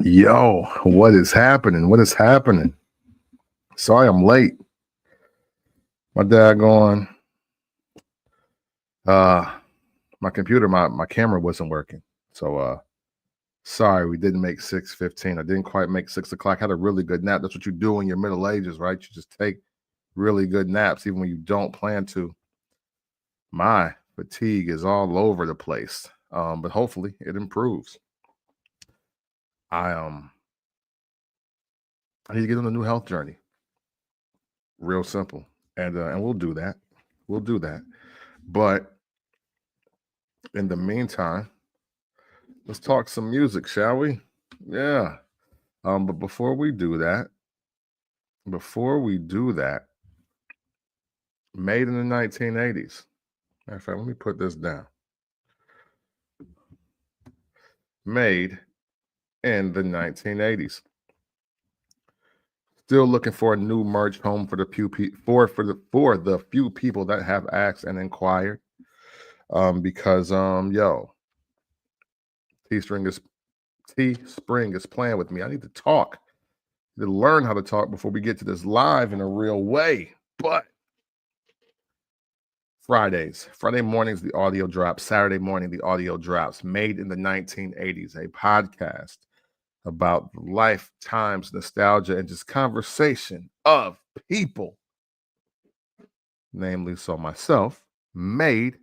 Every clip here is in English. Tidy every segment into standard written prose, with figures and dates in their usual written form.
Yo, what is happening? What is happening? Sorry I'm late. My dad going, my computer, my camera wasn't working. So sorry we didn't make 6:15. I didn't quite make 6 o'clock. Had a really good nap. That's what you do in your middle ages, right? You just take really good naps, even when you don't plan to. My fatigue is all over the place. But hopefully it improves. I need to get on a new health journey. Real simple. And we'll do that. We'll do that. But in the meantime, let's talk some music, shall we? Yeah. But before we do that, made in the 1980s. Matter of fact, let me put this down. Made in the 1980s. Still looking for a new merch home for the few people that have asked and inquired. Because Teespring is playing with me. I need to talk. I need to learn how to talk before we get to this live in a real way. But Friday mornings, the audio drops. Saturday morning, the audio drops. Made in the 1980s, a podcast about lifetimes, nostalgia, and just conversation of people. Namely, so myself, made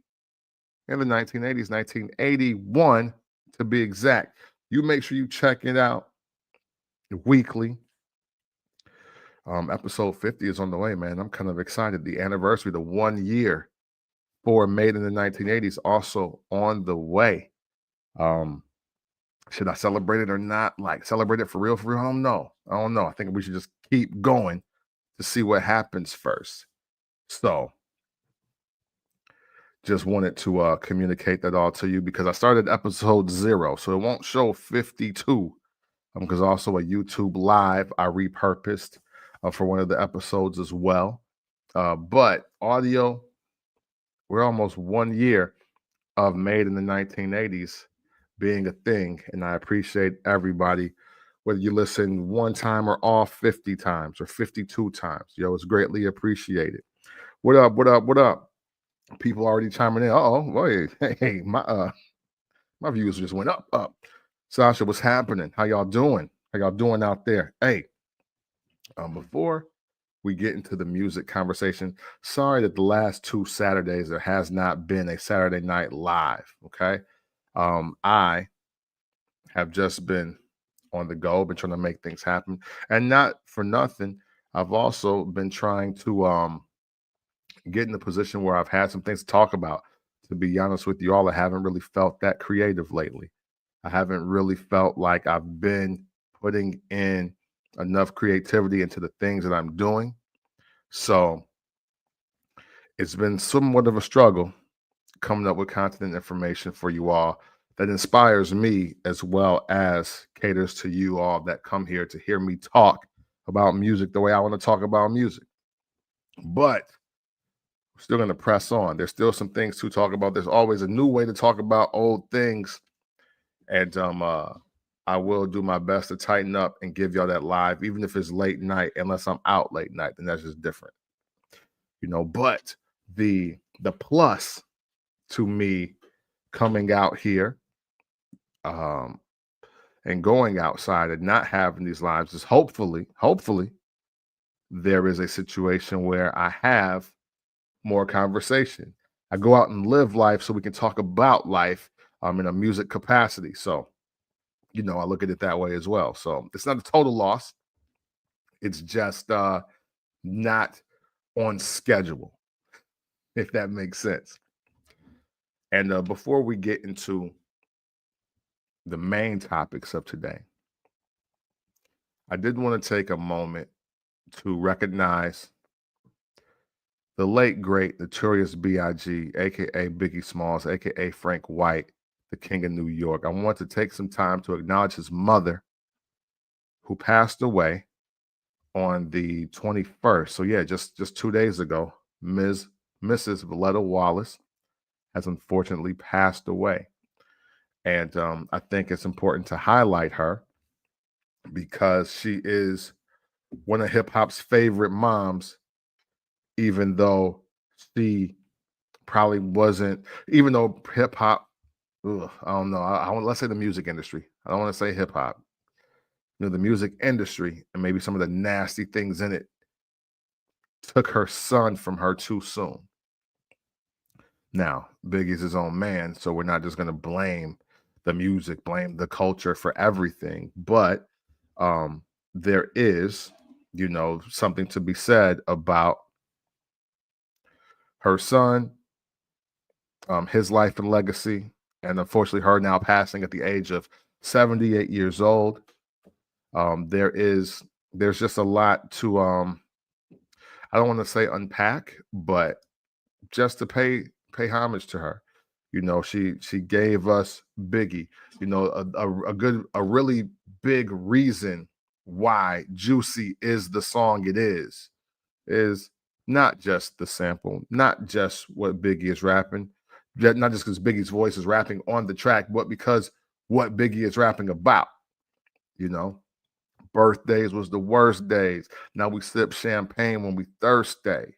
in the 1980s, 1981 to be exact. You make sure you check it out weekly. Episode 50 is on the way, man. I'm kind of excited. The anniversary, the 1 year for Made in the 1980s, also on the way. Should I celebrate it or not? Like, celebrate it for real? I don't know. I think we should just keep going to see what happens first. So, just wanted to communicate that all to you because I started episode 0, so it won't show 52. Because also a YouTube live I repurposed for one of the episodes as well. But audio, we're almost 1 year of Made in the 1980s being a thing. And I appreciate everybody, whether you listen one time or all 50 times or 52 times. Yo, it's greatly appreciated. What up? People already chiming in. Hey, my views just went up. Sasha, what's happening? How y'all doing? How y'all doing out there? Hey, before we get into the music conversation, sorry that the last 2 Saturdays there has not been a Saturday Night Live, okay? I have just been on the go, been trying to make things happen. And not for nothing, I've also been trying to get in the position where I've had some things to talk about. To be honest with you all, I haven't really felt that creative lately. I haven't really felt like I've been putting in enough creativity into the things that I'm doing. So it's been somewhat of a struggle coming up with content and information for you all that inspires me as well as caters to you all that come here to hear me talk about music the way I want to talk about music. But we're still going to press on. There's still some things to talk about. There's always a new way to talk about old things. And I will do my best to tighten up and give y'all that live, even if it's late night, unless I'm out late night, then that's just different. But the plus to me coming out here and going outside and not having these lives is hopefully there is a situation where I have more conversation. I go out and live life so we can talk about life in a music capacity. So, I look at it that way as well. So it's not a total loss. It's just not on schedule, if that makes sense. And before we get into the main topics of today, I did want to take a moment to recognize the late, great, notorious B.I.G., a.k.a. Biggie Smalls, a.k.a. Frank White, the King of New York. I want to take some time to acknowledge his mother, who passed away on the 21st. So yeah, just 2 days ago, Mrs. Voletta Wallace has unfortunately passed away. And I think it's important to highlight her because she is one of hip hop's favorite moms, even though she probably wasn't, even though hip hop, I don't know. Let's say the music industry. I don't want to say hip hop. The music industry and maybe some of the nasty things in it took her son from her too soon. Now, Biggie's his own man, so we're not just going to blame the music, blame the culture for everything. But there is, something to be said about her son, his life and legacy, and unfortunately her now passing at the age of 78 years old. There's just a lot to I don't want to say unpack, but just to pay homage to her. She gave us Biggie, a really big reason why Juicy is the song it is not just the sample, not just what Biggie is rapping, not just because Biggie's voice is rapping on the track, but because what Biggie is rapping about. Birthdays was the worst days. Now we sip champagne when we thirsty.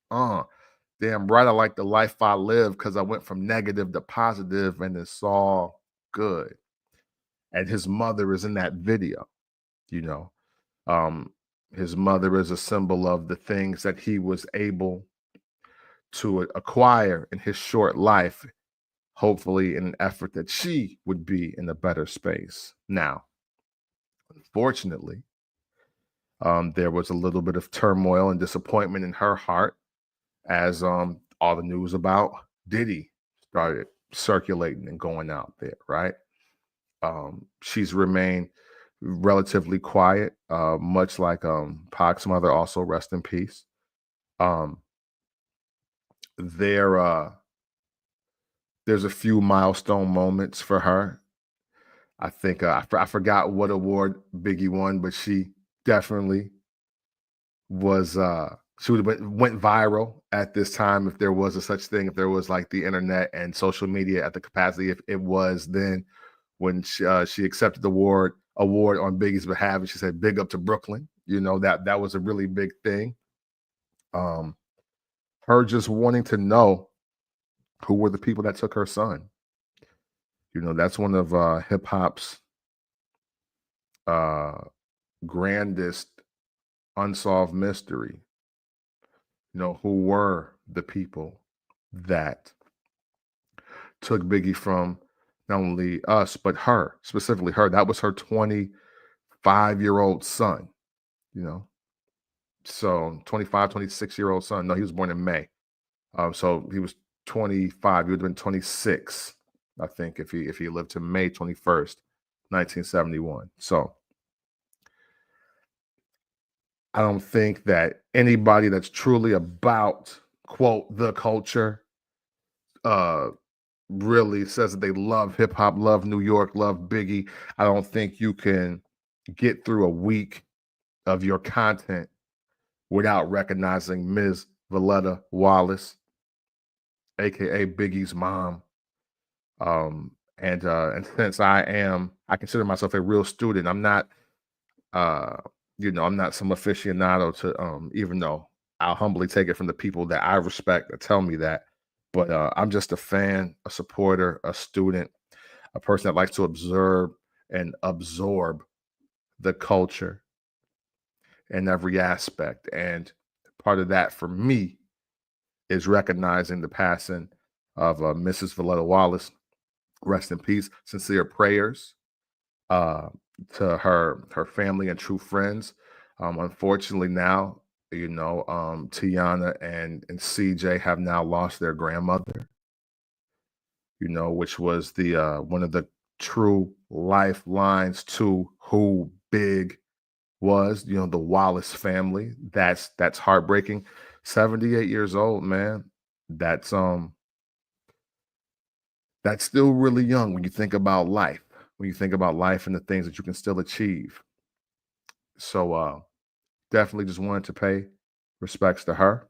Damn right, I like the life I live because I went from negative to positive and it's all good. And his mother is in that video, you know. His mother is a symbol of the things that he was able to acquire in his short life, hopefully in an effort that she would be in a better space. Now, unfortunately, there was a little bit of turmoil and disappointment in her heart as all the news about Diddy started circulating and going out there, right? She's remained relatively quiet, much like Pac's mother, also rest in peace. Um, there, there's a few milestone moments for her. I think I forgot what award Biggie won, but she definitely was she would have went viral at this time if there was a such thing, if there was like the internet and social media at the capacity if it was then when she accepted the award on Biggie's behalf and she said big up to Brooklyn. That was a really big thing. Her just wanting to know who were the people that took her son. That's one of hip hop's grandest unsolved mystery. Who were the people that took Biggie from not only us, but her, specifically her. That was her 25-year-old son, So 25, 26-year-old son. No, he was born in May. So he was 25. He would have been 26, I think, if he lived to May 21st, 1971. So I don't think that anybody that's truly about, quote, the culture, really says that they love hip hop, love New York, love Biggie. I don't think you can get through a week of your content without recognizing Ms. Voletta Wallace, aka Biggie's mom. And since I consider myself a real student. I'm not I'm not some aficionado to even though I'll humbly take it from the people that I respect that tell me that. But I'm just a fan, a supporter, a student, a person that likes to observe and absorb the culture in every aspect. And part of that for me is recognizing the passing of Mrs. Voletta Wallace. Rest in peace. Sincere prayers to her family and true friends. Unfortunately, now Tiana and CJ have now lost their grandmother. Which was the one of the true lifelines to who Big was. The Wallace family. That's heartbreaking. 78 years old, man. That's still really young when you think about life. When you think about life and the things that you can still achieve. So definitely just wanted to pay respects to her.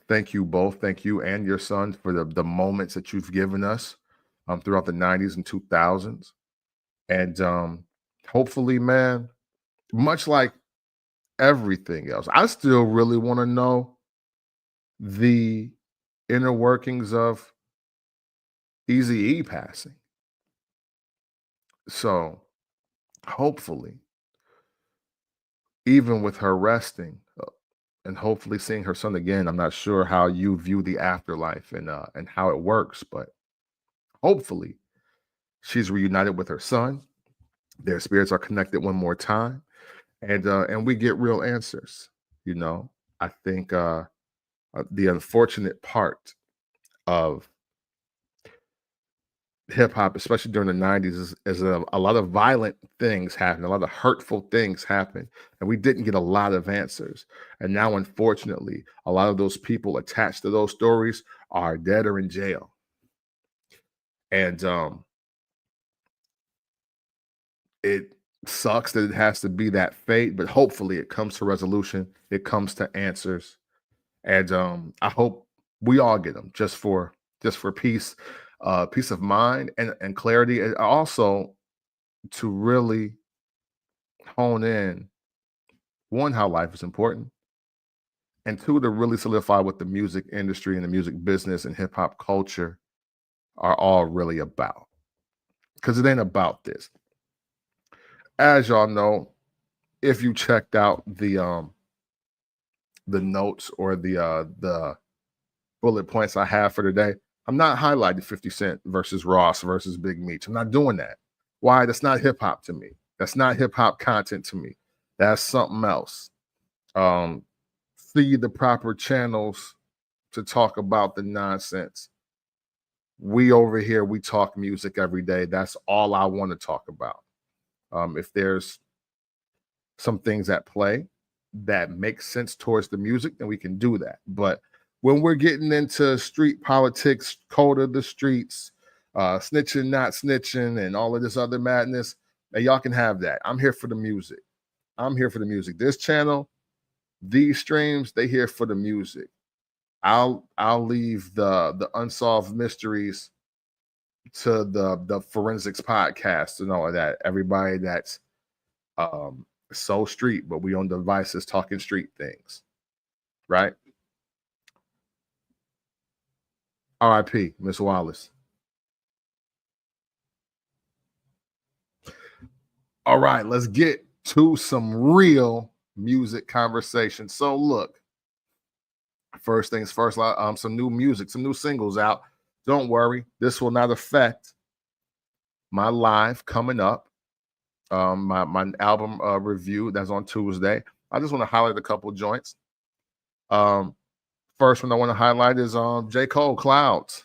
Thank you both. Thank you and your son for the moments that you've given us throughout the 90s and 2000s. And hopefully, man, much like everything else, I still really want to know the inner workings of Easy E passing. So hopefully, even with her resting and hopefully seeing her son again, I'm not sure how you view the afterlife and how it works, but hopefully she's reunited with her son. Their spirits are connected one more time, and we get real answers. You know, I think the unfortunate part of hip hop, especially during the 90s, is a lot of violent things happen, a lot of hurtful things happen, and we didn't get a lot of answers. And now, unfortunately, a lot of those people attached to those stories are dead or in jail. And it sucks that it has to be that fate, but hopefully it comes to resolution, it comes to answers. And I hope we all get them just for peace, peace of mind and clarity, and also to really hone in, one, how life is important, and two, to really solidify what the music industry and the music business and hip hop culture are all really about. Because it ain't about this. As y'all know, if you checked out the notes or the bullet points I have for today, I'm not highlighting 50 Cent versus Ross versus Big Meech. I'm not doing that. Why? That's not hip hop to me. That's not hip hop content to me. That's something else. See the proper channels to talk about the nonsense. We over here, we talk music every day. That's all I want to talk about. If there's some things at play that make sense towards the music, then we can do that. But when we're getting into street politics, code of the streets, snitching, not snitching, and all of this other madness, and y'all can have that. I'm here for the music. I'm here for the music. This channel, these streams, they here for the music. I'll leave the unsolved mysteries to the forensics podcast and all of that. Everybody that's so street, but we on devices talking street things, right? R.I.P. Miss Wallace. All right, let's get to some real music conversation. So look, first things first, some new music, some new singles out. Don't worry, this will not affect my live coming up. My album review that's on Tuesday. I just want to highlight a couple joints. First one I want to highlight is J. Cole, Clouds.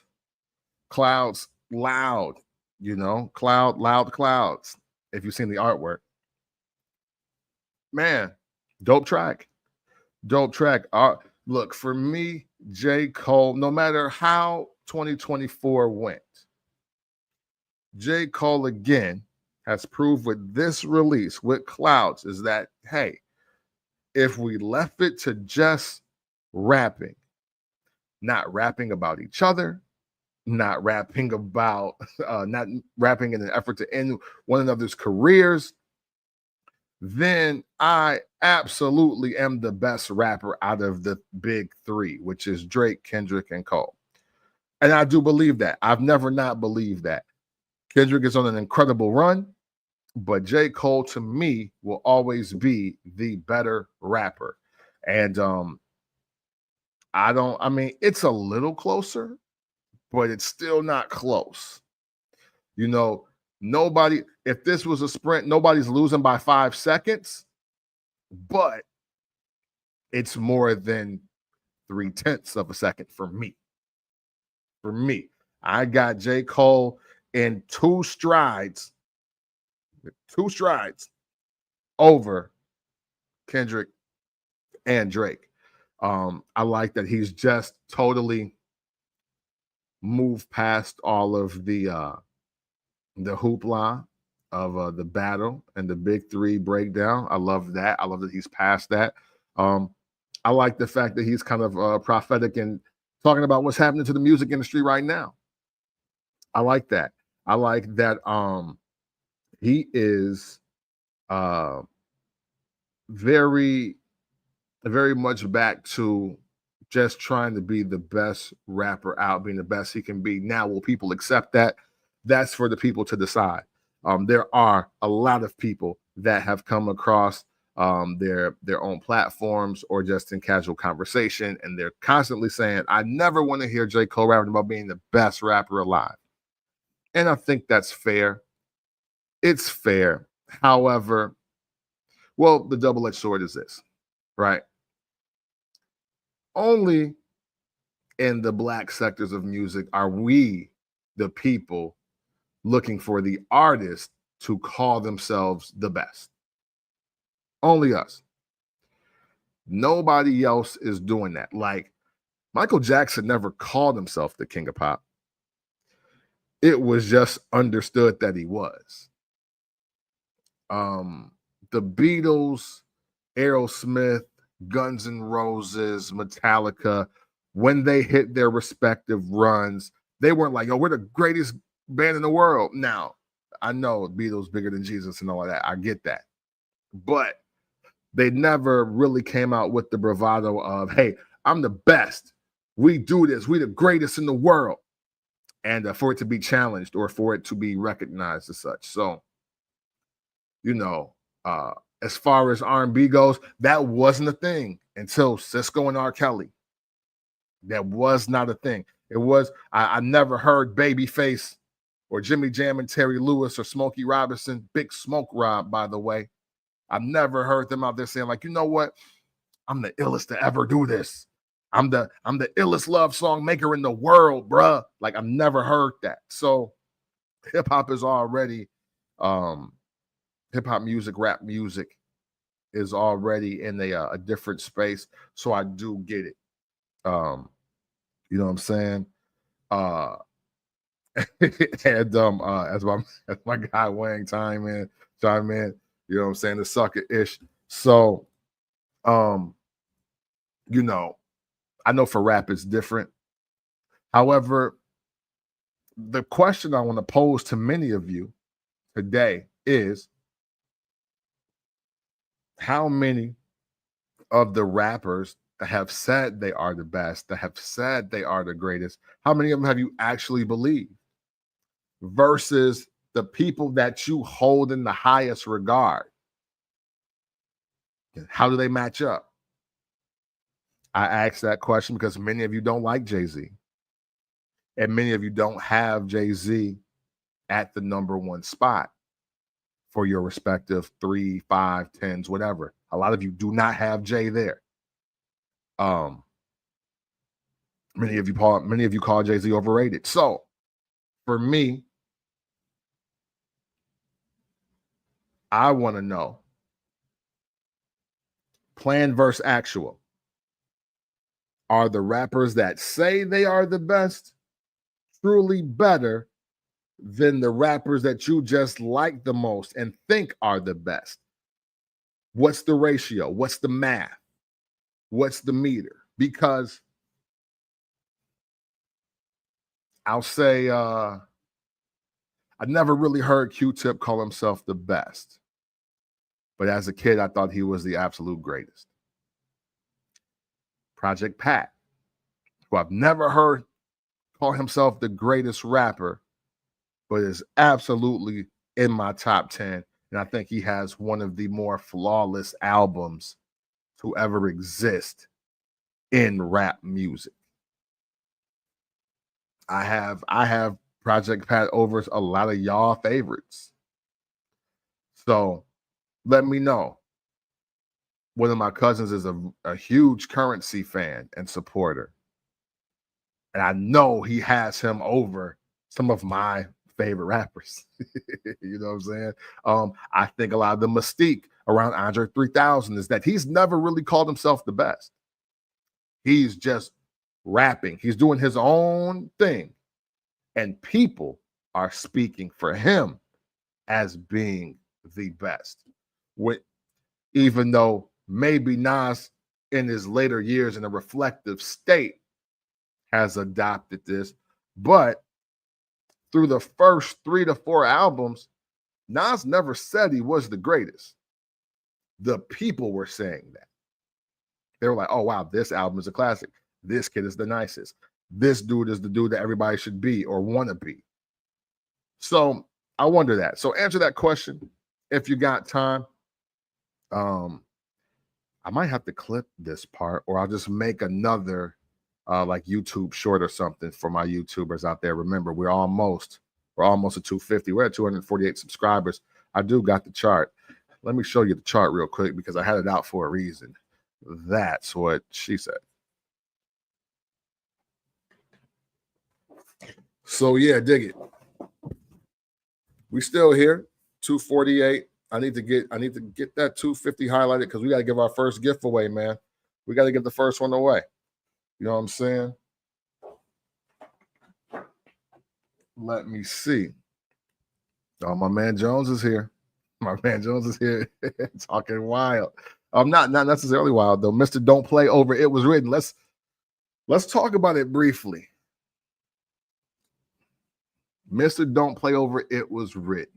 Clouds loud, loud clouds. If you've seen the artwork. Man, dope track. Dope track. Look, for me, J. Cole, no matter how 2024 went, J. Cole again has proved with this release, with Clouds, is that, hey, if we left it to just rapping, not rapping about each other, not rapping about, not rapping in an effort to end one another's careers, then I absolutely am the best rapper out of the big three, which is Drake, Kendrick, and Cole. And I do believe that. I've never not believed that. Kendrick is on an incredible run, but J. Cole, to me, will always be the better rapper. And it's a little closer, but it's still not close. Nobody, if this was a sprint, nobody's losing by 5 seconds, but it's more than 0.3 of a second for me. For me, I got J. Cole in two strides over Kendrick and Drake. I like that he's just totally moved past all of the hoopla of the battle and the big three breakdown. I love that. I love that he's past that. I like the fact that he's kind of prophetic and talking about what's happening to the music industry right now. I like that. I like that he is very, very much back to just trying to be the best rapper out, being the best he can be. Now, will people accept that? That's for the people to decide. There are a lot of people that have come across their own platforms or just in casual conversation, and they're constantly saying, I never want to hear J. Cole rapping about being the best rapper alive. And I think that's fair. It's fair. However, well, the double-edged sword is this, right? Only in the Black sectors of music are we, the people, looking for the artist to call themselves the best. Only us. Nobody else is doing that. Like, Michael Jackson never called himself the king of pop. It was just understood that he was. The Beatles, Aerosmith, Guns N' Roses, Metallica, when they hit their respective runs, they weren't like, oh, we're the greatest band in the world. Now, I know Beatles bigger than Jesus and all of that. I get that. But they never really came out with the bravado of, hey, I'm the best. We do this. We the greatest in the world. And for it to be challenged or for it to be recognized as such. So, you know, as far as R&B goes, that wasn't a thing until Cisco and R. Kelly. That was not a thing. It was, I never heard Babyface or Jimmy Jam and Terry Lewis or Smokey Robinson, Big Smoke Rob, by the way. I've never heard them out there saying, like, you know what? I'm the illest to ever do this. I'm the illest love song maker in the world, bruh. Like, I've never heard that. So hip-hop is already hip-hop music, rap music is already in a different space. So I do get it. You know what I'm saying? And as my guy Wang chime in, you know what I'm saying, the sucker-ish. So you know, I know for rap it's different. However, the question I want to pose to many of you today is, how many of the rappers that have said they are the best, that have said they are the greatest, how many of them have you actually believed? Versus the people that you hold in the highest regard. How do they match up? I ask that question because many of you don't like Jay-Z. And many of you don't have Jay-Z at the number one spot for your respective 3, 5, 10s, whatever. A lot of you do not have Jay there. Many of you call Jay-Z overrated. So for me, I want to know, plan versus actual. Are the rappers that say they are the best truly better than the rappers that you just like the most and think are the best? What's the ratio? What's the math? What's the meter? Because I'll say I never really heard Q-Tip call himself the best. But as a kid, I thought he was the absolute greatest. Project Pat, who I've never heard call himself the greatest rapper, but is absolutely in my top 10. And I think he has one of the more flawless albums to ever exist in rap music. I have Project Pat over a lot of y'all favorites. So let me know. One of my cousins is a huge Currency fan and supporter. And I know he has him over some of my favorite rappers. You know what I'm saying? I think a lot of the mystique around Andre 3000 is that he's never really called himself the best. He's just rapping. He's doing his own thing. And people are speaking for him as being the best. Even though maybe Nas in his later years in a reflective state has adopted this, but through the first 3 to 4 albums, Nas never said he was the greatest. The people were saying that. They were like, oh, wow, this album is a classic. This kid is the nicest. This dude is the dude that everybody should be or want to be. So I wonder that. So answer that question if you got time. I might have to clip this part, or I'll just make another like YouTube short or something for my YouTubers out there. Remember, we're almost at 250. We're at 248 subscribers. I do got the chart. Let me show you the chart real quick because I had it out for a reason. That's what she said. So yeah, dig it. We still here, 248. I need to get that 250 highlighted because we got to give our first gift away, man. We got to give the first one away. You know what I'm saying? Let me see. Oh, my man Jones is here. My man Jones is here talking wild. Not necessarily wild though. Mr. Don't Play Over It Was Written. Let's talk about it briefly. Mr. Don't Play Over It Was Written.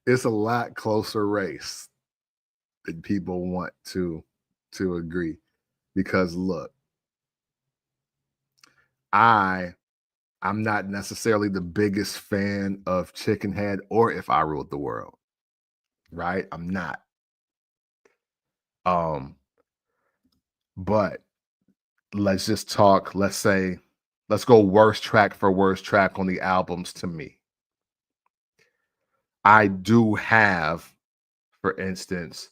It's a lot closer race than people want to agree. Because look, I'm not necessarily the biggest fan of Chicken Head or If I Ruled the World. Right? I'm not. But let's just talk. Let's go worst track for worst track on the albums to me. I do have, for instance,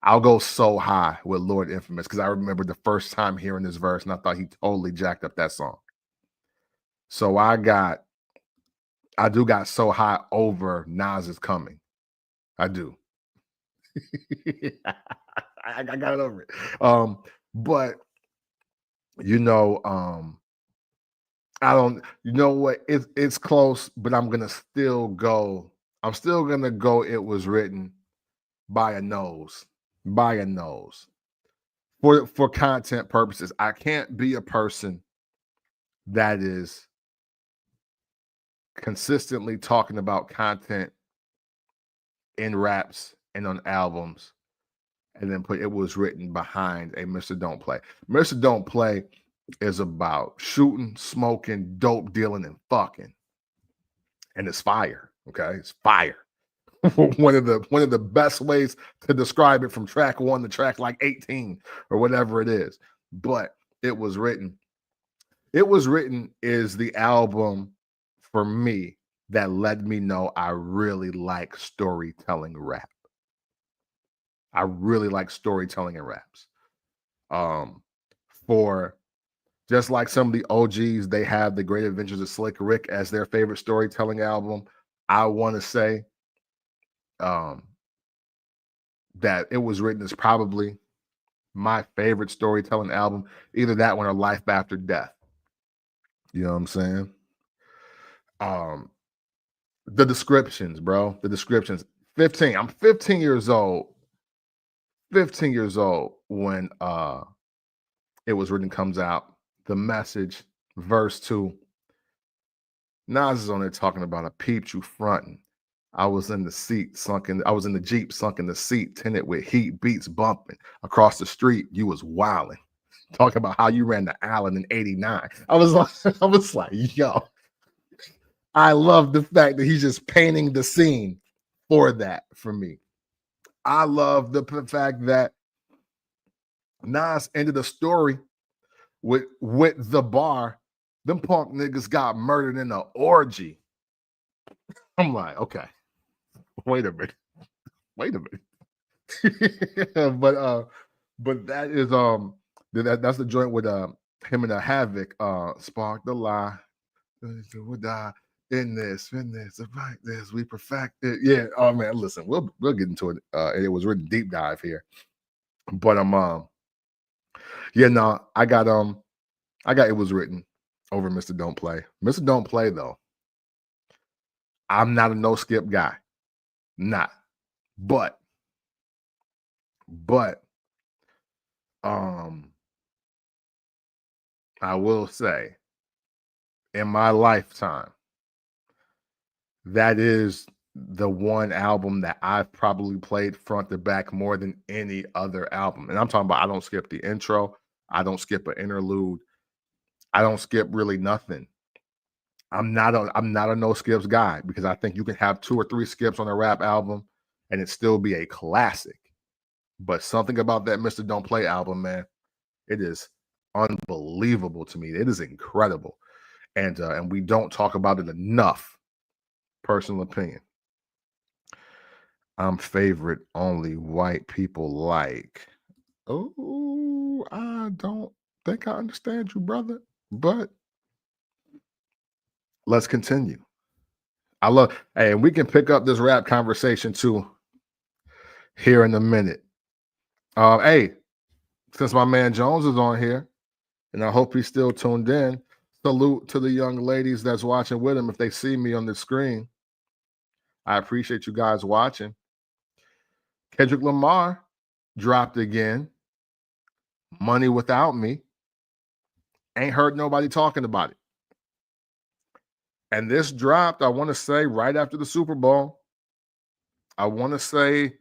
I'll go So High with Lord Infamous because I remember the first time hearing this verse and I thought he totally jacked up that song. So I do got So High over Nas Is Coming. I do. I got it over it. But you know, I don't. You know what? It's close, but I'm still gonna go. It Was Written by a nose. For content purposes. I can't be a person that is consistently talking about content in raps and on albums and then put It Was Written behind a Mr. Don't Play. Mr. Don't Play is about shooting, smoking, dope dealing, and fucking. And it's fire. Okay. It's fire. one of the best ways to describe it from track 1 to track like 18 or whatever it is. But It Was Written. It Was Written is the album for me that let me know I really like storytelling rap. I really like storytelling and raps. For just like some of the OGs, they have The Great Adventures of Slick Rick as their favorite storytelling album. I want to say that It Was Written is probably my favorite storytelling album, either that one or Life After Death. You know what I'm saying? The descriptions, bro. The descriptions. 15. I'm 15 years old. 15 years old when It Was Written comes out. The Message, verse 2. Nas is on there talking about I peeped you fronting. I was in the Jeep, sunk in the seat, tinted with heat, beats bumping. Across the street, you was wilding. Talking about how you ran the Allen in 89. I was like, yo, I love the fact that he's just painting the scene for that for me. I love the fact that Nas ended the story with the bar. Them punk niggas got murdered in an orgy. I'm like, okay, wait a minute. But that is that's the joint with him and the Havoc. Spark the lie. We'll die in this, about this. We perfected. Yeah. Oh man, listen, we'll get into it. It was really deep dive here. But yeah, no, I got It Was Written. over Mr. Don't Play. Mr. Don't Play, though, I'm not a no-skip guy. Not. But, I will say, in my lifetime, that is the one album that I've probably played front to back more than any other album. And I'm talking about I don't skip the intro. I don't skip an interlude. I don't skip really nothing. I'm not a no skips guy because I think you can have 2 or 3 skips on a rap album and it still be a classic. But something about that Mr. Don't Play album, man, it is unbelievable to me. It is incredible. And we don't talk about it enough. Personal opinion. I'm favorite only white people like. Oh, I don't think I understand you, brother. But let's continue. Hey, and we can pick up this rap conversation too here in a minute. Hey, since my man Jones is on here, and I hope he's still tuned in, salute to the young ladies that's watching with him. If they see me on the screen, I appreciate you guys watching. Kendrick Lamar dropped again. Money Without Me. Ain't heard nobody talking about it. And this dropped, I want to say, right after the Super Bowl. I want to say,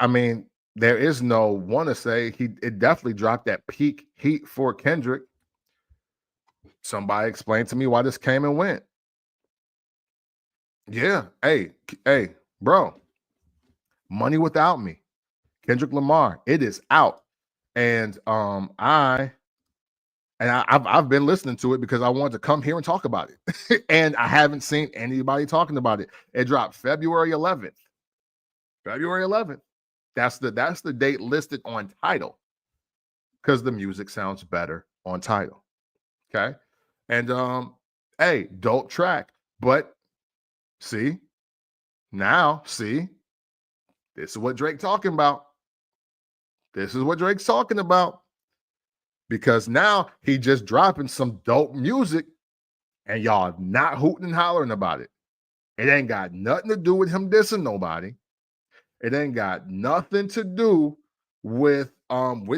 I mean, there is no want to say. It definitely dropped at peak heat for Kendrick. Somebody explain to me why this came and went. Yeah. Hey, bro. Money Without Me. Kendrick Lamar. It is out. And I've been listening to it because I wanted to come here and talk about it. And I haven't seen anybody talking about it. It dropped February 11th. February 11th. That's the date listed on Tidal because the music sounds better on Tidal. Okay. And hey, dope track. But see, this is what Drake's talking about. This is what Drake's talking about. Because now he just dropping some dope music and y'all not hooting and hollering about it. It ain't got nothing to do with him dissing nobody. It ain't got nothing to do with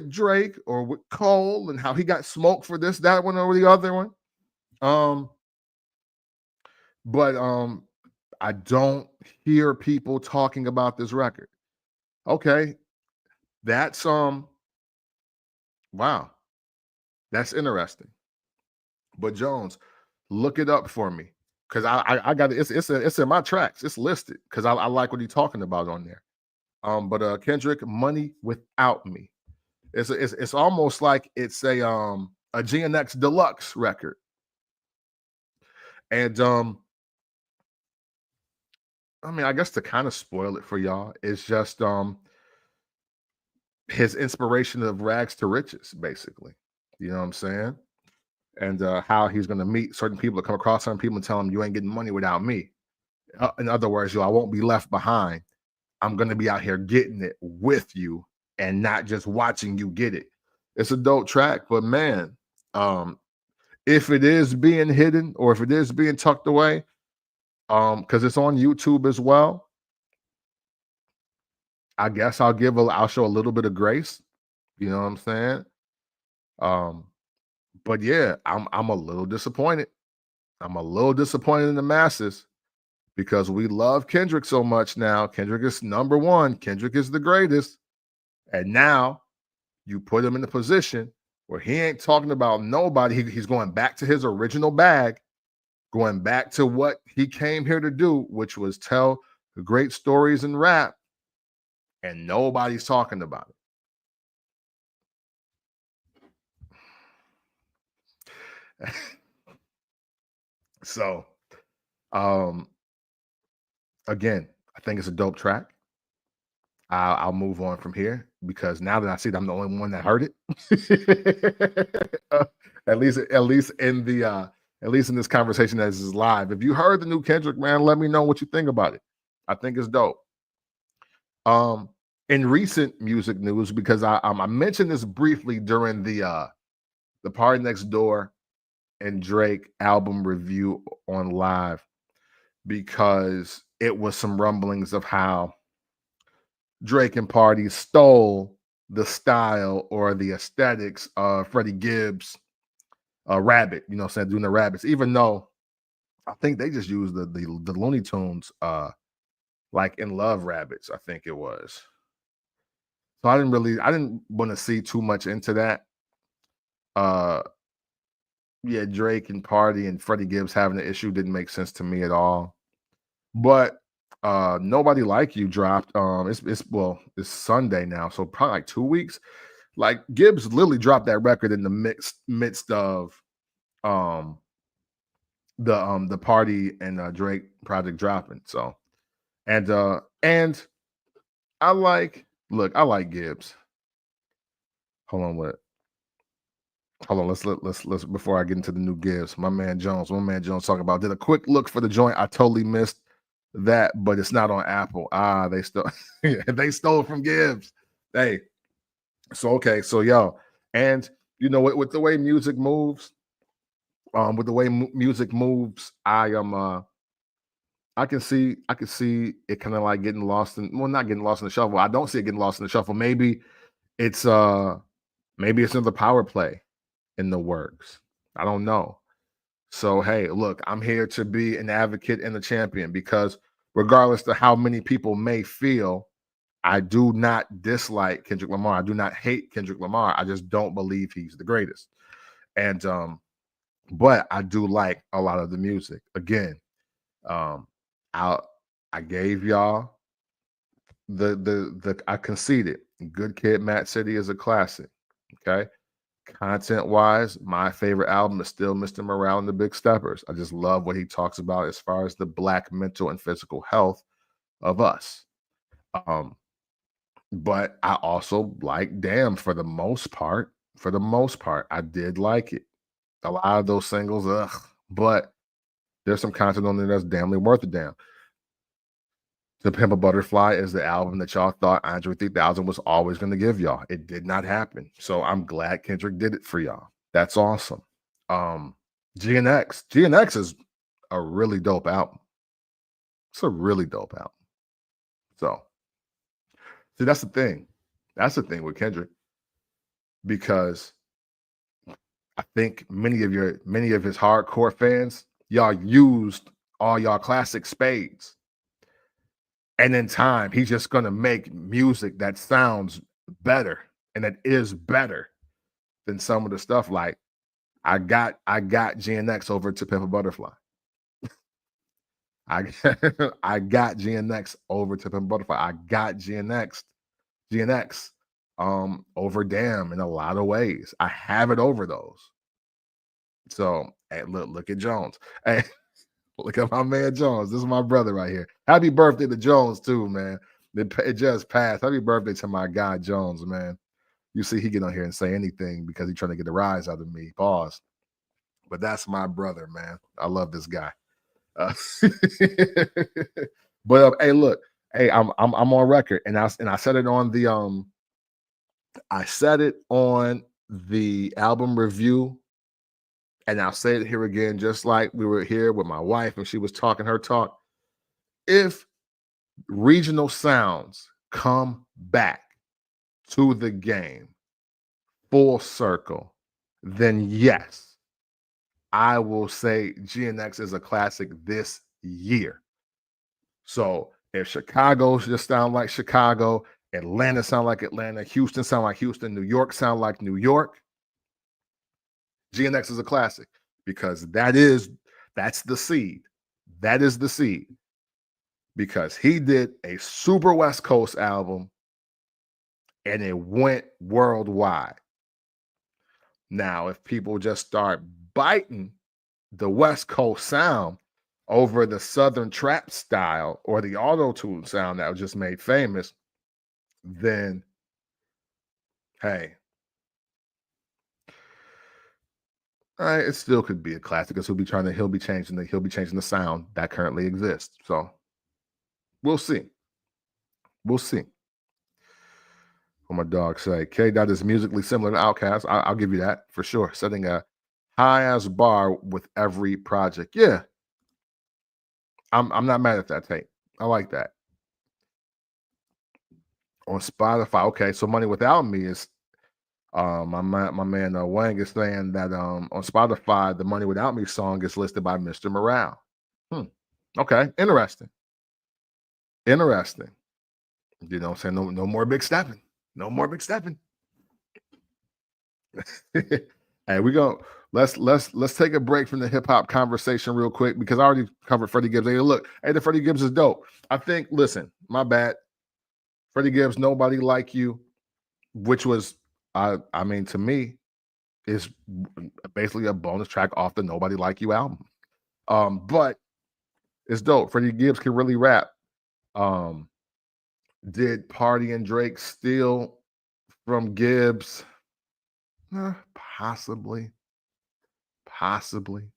Drake or with Cole and how he got smoked for this, that one, or the other one. But I don't hear people talking about this record. Okay. That's wow. That's interesting. But Jones, look it up for me. Because I got it. It's in my tracks. It's listed because I like what he's talking about on there. But Kendrick, Money Without Me. It's almost like it's a GNX Deluxe record. And I mean, I guess to kind of spoil it for y'all, it's just his inspiration of rags to riches, basically. You know what I'm saying? And how he's going to meet certain people, come across certain people and tell them, you ain't getting money without me. In other words, I won't be left behind. I'm going to be out here getting it with you and not just watching you get it. It's a dope track, but man, if it is being hidden or if it is being tucked away, because it's on YouTube as well, I guess I'll show a little bit of grace. You know what I'm saying? But yeah, I'm a little disappointed. I'm a little disappointed in the masses because we love Kendrick so much now. Kendrick is number one. Kendrick is the greatest. And now you put him in the position where he ain't talking about nobody. He's going back to his original bag, going back to what he came here to do, which was tell great stories in rap, and nobody's talking about it. So, again, I think it's a dope track. I'll move on from here because now that I see that I'm the only one that heard it, at least in this conversation as is live. If you heard the new Kendrick, man, let me know what you think about it. I think it's dope. In recent music news, because I mentioned this briefly during the Party Next Door and Drake album review on live because it was some rumblings of how Drake and Party stole the style or the aesthetics of Freddie Gibbs, Rabbit, you know what I'm saying, doing the rabbits, even though I think they just used the Looney Tunes, like In Love Rabbits, I think it was. So I didn't want to see too much into that. Uh yeah, Drake and Party and Freddie Gibbs having an issue didn't make sense to me at all. But Nobody Like You dropped. It's Sunday now, so probably like 2 weeks. Like Gibbs literally dropped that record in the midst of um the Party and Drake project dropping. So and I like I like Gibbs. Hold on, what? Hold on, let's before I get into the new Gibbs. My man Jones talking about did a quick look for the joint. I totally missed that, but it's not on Apple. They stole they stole it from Gibbs. Hey, so okay, so yo, and you know with the way music moves, I can see it kind of like getting lost in, well, not getting lost in the shuffle. I don't see it getting lost in the shuffle. It's maybe it's another power play in the works. I don't know. So hey, look, I'm here to be an advocate and a champion because regardless of how many people may feel, I do not dislike Kendrick Lamar. I do not hate Kendrick Lamar. I just don't believe he's the greatest. And but I do like a lot of the music. Again, I I gave y'all the I conceded. Good Kid, Mad City is a classic. Okay. Content wise, my favorite album is still Mr. Morale and the Big Steppers. I just love what he talks about as far as the Black mental and physical health of us. Um, but I also like Damn for the most part. For the most part, I did like it. A lot of those singles, ugh, but there's some content on there that's damnly worth a damn. To Pimp a Butterfly is the album that y'all thought Andre 3000 was always going to give y'all. It did not happen. So I'm glad Kendrick did it for y'all. That's awesome. GNX. GNX is a really dope album. It's a really dope album. So, see, that's the thing. That's the thing with Kendrick. Because I think many of his hardcore fans, y'all used all y'all classic spades. And in time, he's just gonna make music that sounds better and that is better than some of the stuff. Like I got GNX over To Pimp a Butterfly. I I got GNX over To Pimp a Butterfly. I got GNX over Damn in a lot of ways. I have it over those. So hey, look at Jones. Hey, look at my man Jones. This is my brother right here. Happy birthday to Jones too, man. It just passed. Happy birthday to my guy Jones, man. You see, he get on here and say anything because he's trying to get a rise out of me. Pause. But that's my brother, man. I love this guy. But hey, look, hey, I'm on record, and I said it on the I said it on the album review. And I'll say it here again, just like we were here with my wife and she was talking her talk. If regional sounds come back to the game full circle, then yes, I will say GNX is a classic this year. So if Chicago just sound like Chicago, Atlanta sound like Atlanta, Houston sound like Houston, New York sound like New York, GNX is a classic because that's the seed. That is the seed. Because he did a super West Coast album and it went worldwide. Now, if people just start biting the West Coast sound over the Southern trap style or the auto-tune sound that was just made famous, then hey, it still could be a classic because he'll be changing the sound that currently exists. So we'll see. We'll see. What my dog say, K Dot is musically similar to Outkast. I'll give you that for sure. Setting a high ass bar with every project. Yeah, I'm not mad at that take. I like that. On Spotify, okay, so Money Without Me is my man Wang is saying that on Spotify the Money Without Me song is listed by Mr. Morale. Hmm. Okay, interesting. Interesting. You know what I'm saying? No more big stepping. No more big stepping. Hey, we go. Let's take a break from the hip hop conversation real quick because I already covered Freddie Gibbs. Hey, look, hey, the Freddie Gibbs is dope. I think. Listen, my bad. Freddie Gibbs, Nobody Like You, which was, I mean, to me, is basically a bonus track off the Nobody Like You album. But it's dope. Freddie Gibbs can really rap. Um, did Party and Drake steal from Gibbs? Possibly. Possibly.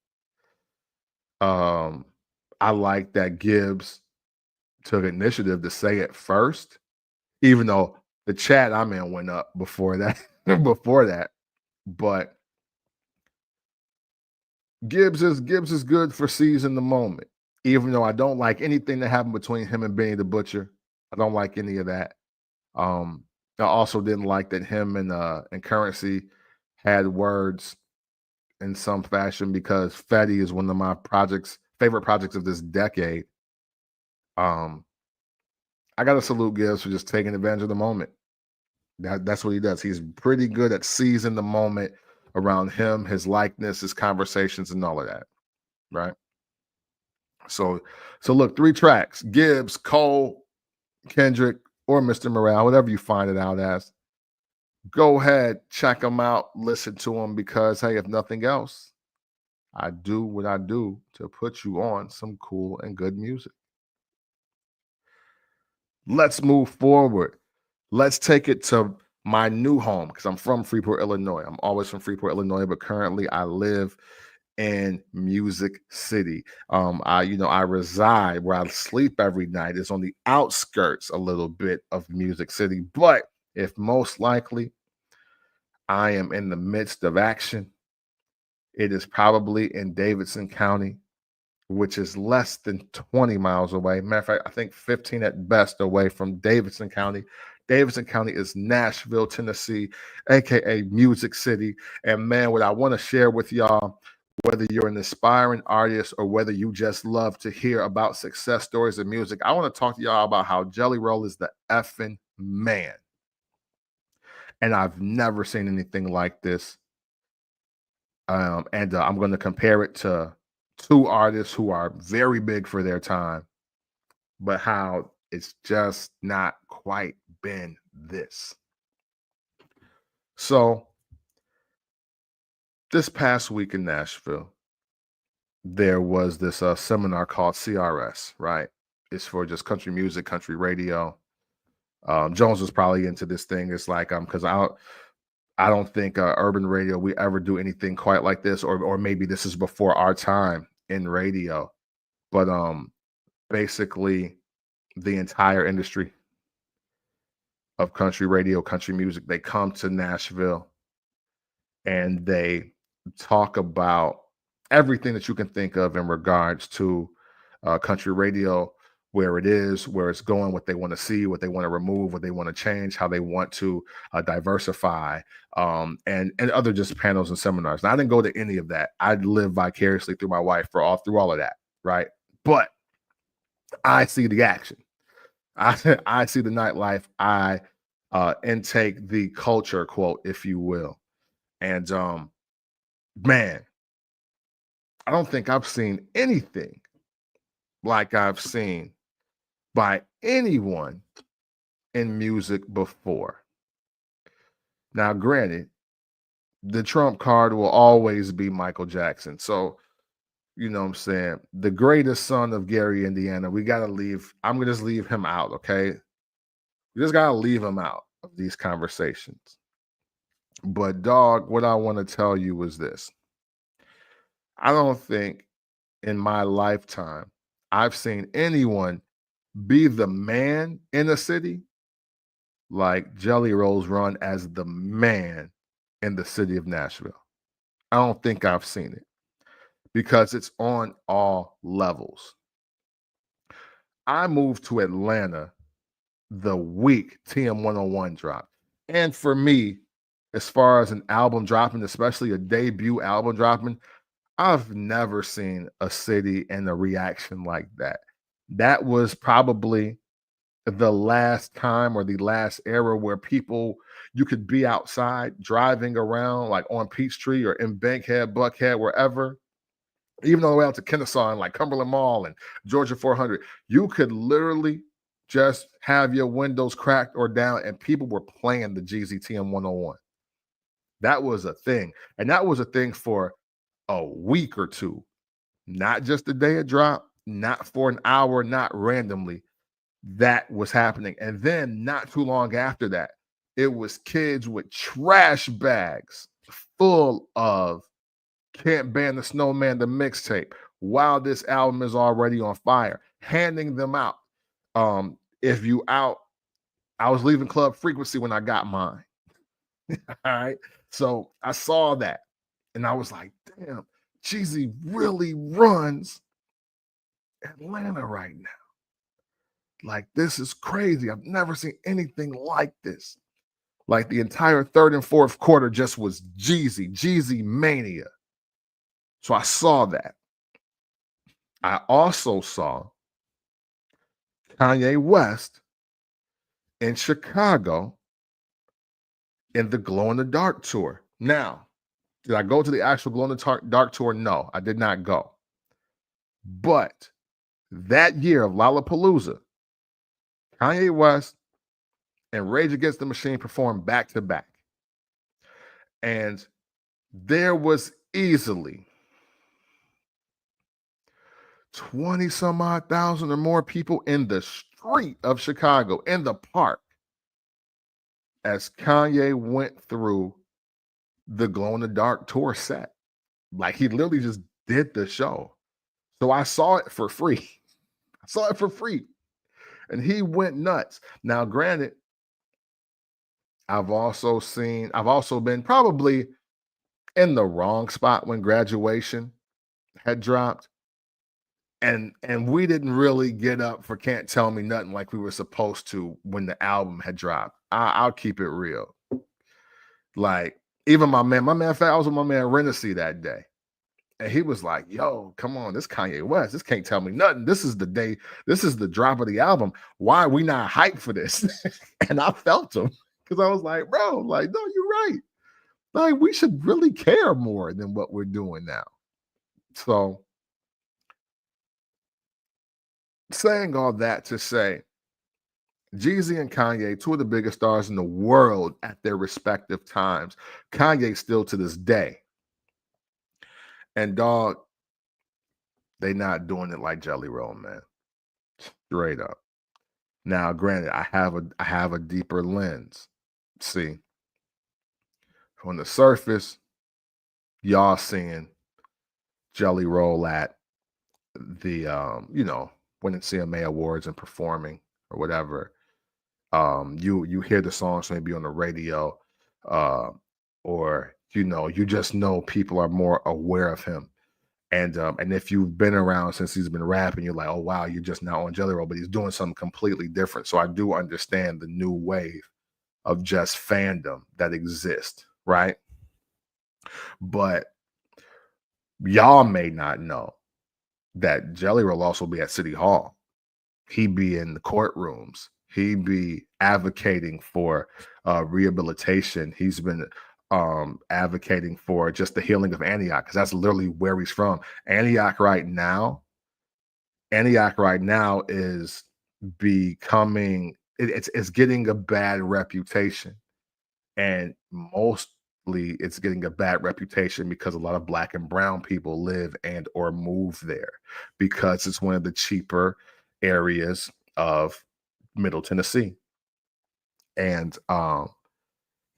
Um, I like that Gibbs took initiative to say it first, even though the chat I'm in went up before that. before that, but Gibbs is good for seizing the moment. Even though I don't like anything that happened between him and Benny the Butcher, I don't like any of that. I also didn't like that him and Currency had words in some fashion because Fetty is one of my favorite projects of this decade. I gotta salute Gibbs for just taking advantage of the moment. That's what he does. He's pretty good at seizing the moment around him, his likeness, his conversations, and all of that. Right. So look, 3 tracks: Gibbs, Cole, Kendrick, or Mr. Morale, whatever you find it out as. Go ahead, check them out, listen to them because hey, if nothing else, I do what I do to put you on some cool and good music. Let's move forward. Let's take it to my new home because I'm from Freeport, Illinois. I'm always from Freeport, Illinois, but currently I live in Music City. I reside where I sleep every night is on the outskirts a little bit of Music City, but if most likely I am in the midst of action, it is probably in Davidson County, which is less than 20 miles away. Matter of fact, I think 15 at best away from Davidson County. Davidson County is Nashville, Tennessee, aka Music City. And man, what I want to share with y'all, whether you're an aspiring artist or whether you just love to hear about success stories of music, I want to talk to y'all about how Jellyroll is the effing man. And I've never seen anything like this. And I'm going to compare it to 2 artists who are very big for their time, but how it's just not quite been this. So this past week in Nashville, there was this seminar called CRS, right? It's for just country music, country radio. Jones was probably into this thing. It's like because I don't think urban radio we ever do anything quite like this, or maybe this is before our time in radio. But basically the entire industry of country radio, country music, they come to Nashville and they talk about everything that you can think of in regards to country radio, where it is, where it's going, what they want to see, what they want to remove, what they want to change, how they want to diversify, and other just panels and seminars. Now, I didn't go to any of that. I live vicariously through my wife through all of that, right? But I see the action. I see the nightlife. I intake the culture, quote, if you will. And man, I don't think I've seen anything like I've seen by anyone in music before. Now, granted, the trump card will always be Michael Jackson. So, you know what I'm saying? The greatest son of Gary, Indiana, I'm going to just leave him out, okay? We just got to leave him out of these conversations. But, dog, what I want to tell you is this. I don't think in my lifetime I've seen anyone be the man in a city like Jellyroll's run as the man in the city of Nashville. I don't think I've seen it because it's on all levels. I moved to Atlanta the week TM101 dropped. And for me, as far as an album dropping, especially a debut album dropping, I've never seen a city and a reaction like that. That was probably the last time or the last era where people you could be outside driving around like on Peachtree or in Bankhead, Buckhead, wherever, even all the way out to Kennesaw and like Cumberland Mall and Georgia 400, you could literally just have your windows cracked or down and people were playing the GZTM 101. That was a thing. And that was a thing for a week or two, not just the day it dropped, not for an hour, not randomly. That was happening. And then not too long after that, it was kids with trash bags full of Can't Ban the Snowman, the mixtape, while this album is already on fire, handing them out. If you out, I was leaving Club Frequency when I got mine. All right. So I saw that and I was like, damn, Jeezy really runs Atlanta right now. Like, this is crazy. I've never seen anything like this. Like, the entire third and fourth quarter just was Jeezy mania. So I saw that. I also saw Kanye West in Chicago in the Glow in the Dark tour. Now, did I go to the actual Glow in the Dark tour? No, I did not go. But that year of Lollapalooza, Kanye West and Rage Against the Machine performed back to back. And there was easily 20 some odd thousand or more people in the street of Chicago, in the park, as Kanye went through the Glow in the Dark tour set. Like, he literally just did the show. So I saw it for free. I saw it for free. And he went nuts. Now, granted, I've also been probably in the wrong spot when Graduation had dropped. And we didn't really get up for Can't Tell Me Nothing like we were supposed to when the album had dropped. I'll keep it real. Like, even my man I was with my man Renaissance that day. And he was like, yo, come on, this Kanye West. This Can't Tell Me Nothing. This is the day. This is the drop of the album. Why are we not hyped for this? And I felt him because I was like, bro, like, no, you're right. Like, we should really care more than what we're doing now. So, saying all that to say, Jeezy and Kanye, two of the biggest stars in the world at their respective times. Kanye still to this day. And dog, they not doing it like Jellyroll, man. Straight up. Now, granted, I have a deeper lens. See, on the surface, y'all seeing Jellyroll at the winning CMA awards and performing or whatever. You hear the songs maybe on the radio, or you just know people are more aware of him. And if you've been around since he's been rapping, you're like, oh wow, you're just now on Jellyroll, but he's doing something completely different. So I do understand the new wave of just fandom that exists, right? But y'all may not know that Jellyroll also be at City Hall. He be in the courtrooms. He be advocating for rehabilitation. He's been advocating for just the healing of Antioch, because that's literally where he's from. Antioch right now is becoming it's getting a bad reputation, and mostly it's getting a bad reputation because a lot of Black and brown people live and or move there, because it's one of the cheaper areas of Middle Tennessee. And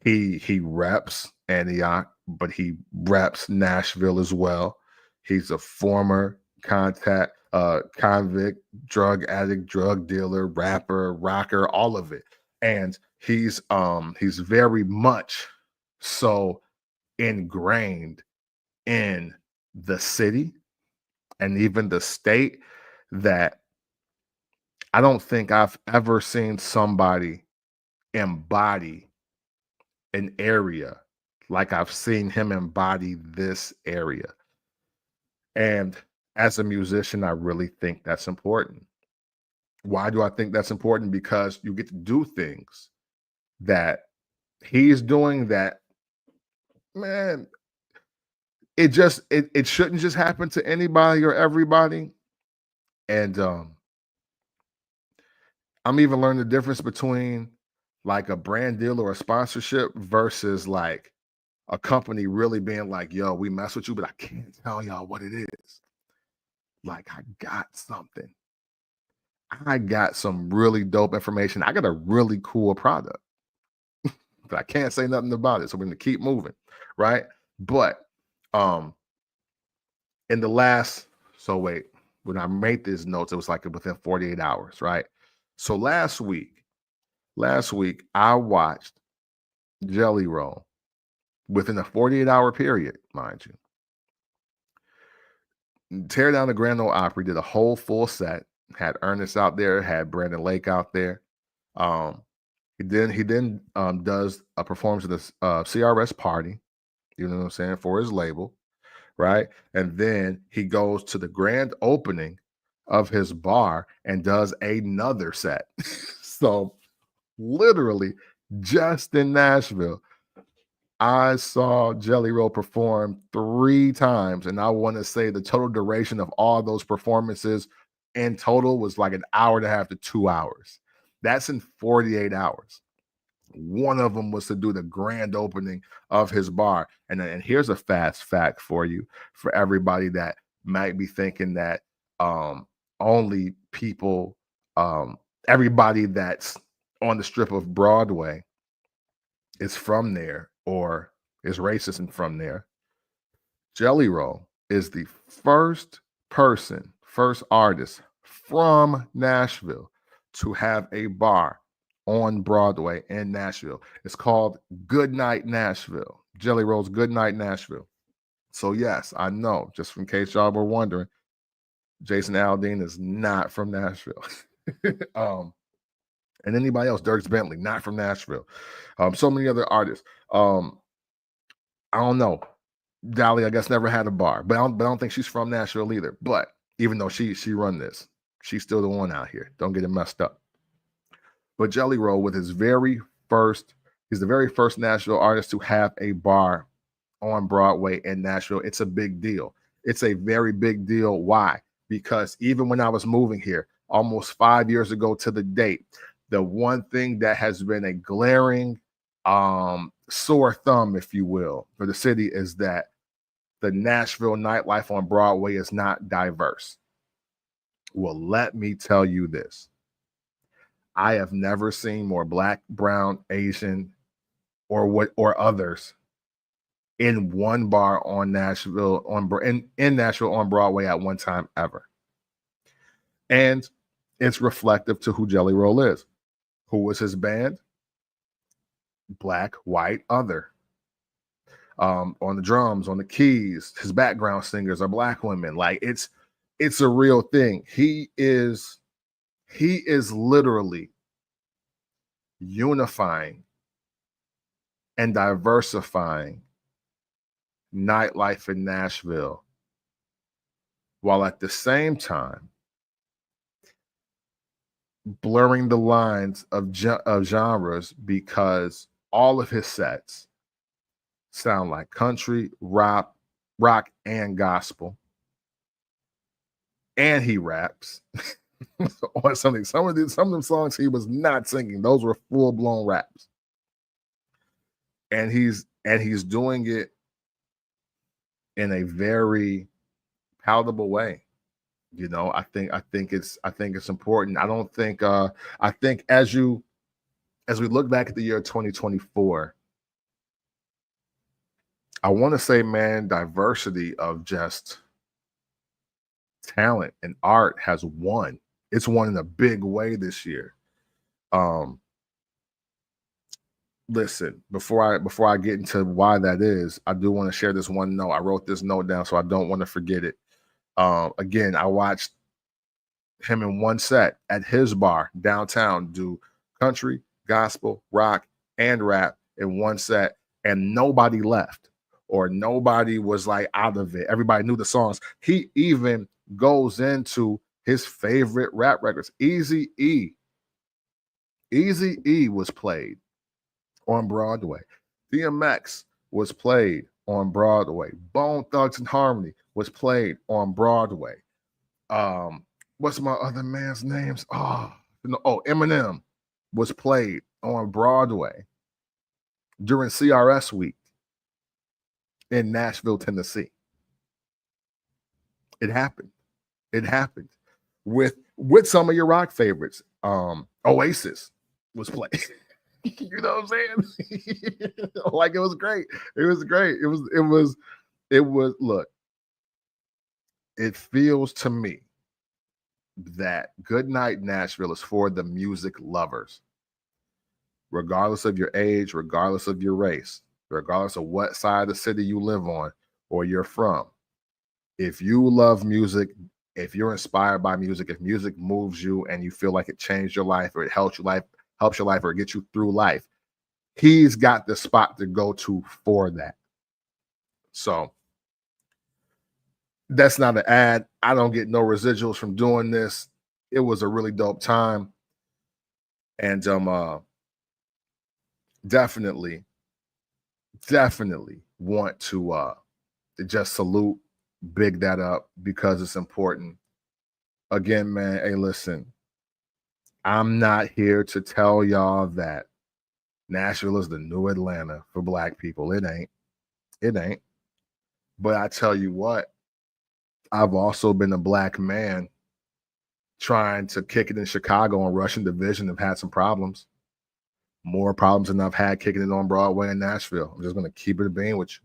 he reps Antioch, but he reps Nashville as well. He's a former convict, drug addict, drug dealer, rapper, rocker, all of it. And he's very much so ingrained in the city and even the state that I don't think I've ever seen somebody embody an area like I've seen him embody this area. And as a musician, I really think that's important. Why do I think that's important? Because you get to do things that he's doing that, man, it shouldn't just happen to anybody or everybody. And I'm even learning the difference between like a brand deal or a sponsorship versus like a company really being like, yo, we mess with you, but I can't tell y'all what it is. Like, I got something. I got some really dope information. I got a really cool product, but I can't say nothing about it. So we're gonna keep moving, right? But um in the last, so wait, when I made these notes, it was like within 48 hours, right? So last week I watched Jellyroll within a 48-hour period, mind you. Tear down the Grand Ole Opry, did a whole full set, had Ernest out there, had Brandon Lake out there. He then does a performance at the CRS party, you know what I'm saying, for his label, right? And then he goes to the grand opening of his bar and does another set. So literally just in Nashville, I saw Jellyroll perform 3 times, and I want to say the total duration of all those performances in total was like an hour and a half to 2 hours. That's in 48 hours. One of them was to do the grand opening of his bar. And here's a fast fact for you, for everybody that might be thinking that only people, everybody that's on the strip of Broadway is from there or is racist and from there. Jellyroll is the first artist from Nashville to have a bar on Broadway in Nashville. It's called Goodnight Nashville. Jellyroll's Goodnight Nashville. So yes, I know, just in case y'all were wondering, Jason Aldean is not from Nashville. And anybody else, Dierks Bentley, not from Nashville. So many other artists. I don't know. Dolly, I guess, never had a bar, but I don't think she's from Nashville either. But even though she run this, she's still the one out here. Don't get it messed up. But Jellyroll, with he's the very first Nashville artist to have a bar on Broadway in Nashville. It's a big deal. It's a very big deal. Why? Because even when I was moving here almost 5 years ago to the date, the one thing that has been a glaring sore thumb, if you will, for the city is that the Nashville nightlife on Broadway is not diverse. Well, let me tell you this. I have never seen more Black, brown, Asian, or others in one bar on Nashville in Nashville on Broadway at one time ever. And it's reflective to who Jellyroll is. Who was his band? Black, white, other. On the drums, on the keys, his background singers are Black women. Like it's a real thing. He is literally unifying and diversifying nightlife in Nashville, while at the same time blurring the lines of genres, because all of his sets sound like country, rock, and gospel. And he raps on something. Some of them songs he was not singing; those were full-blown raps. And he's doing it in a very palatable way. You know, I think it's important. I think as we look back at the year 2024, I want to say, man, diversity of just talent and art has won. It's won in a big way this year. listen, before I get into why that is, I do want to share this one note. I wrote this note down, so I don't want to forget it. Again, I watched him in one set at his bar downtown do country, gospel, rock, and rap in one set, and nobody left or nobody was like out of it. Everybody knew the songs. He even goes into his favorite rap records. Easy E was played on Broadway. DMX was played on Broadway. Bone Thugs and Harmony was played on Broadway. What's my other man's names? Eminem was played on Broadway during CRS week in Nashville, Tennessee. It happened. It happened with some of your rock favorites. Oasis was played. You know what I'm saying? Like, it was great. It was great. It was look, it feels to me that Goodnight Nashville is for the music lovers, regardless of your age, regardless of your race, regardless of what side of the city you live on or you're from. If you love music, if you're inspired by music, if music moves you and you feel like it changed your life or it helps your life, or it gets you through life, he's got the spot to go to for that. So that's not an ad. I don't get no residuals from doing this. It was a really dope time. And definitely want to just salute, big that up, because it's important. Again, man, hey, listen, I'm not here to tell y'all that Nashville is the new Atlanta for Black people. It ain't. It ain't. But I tell you what, I've also been a Black man trying to kick it in Chicago and Russian Division. Have had some problems. More problems than I've had kicking it on Broadway in Nashville. I'm just going to keep it being with you.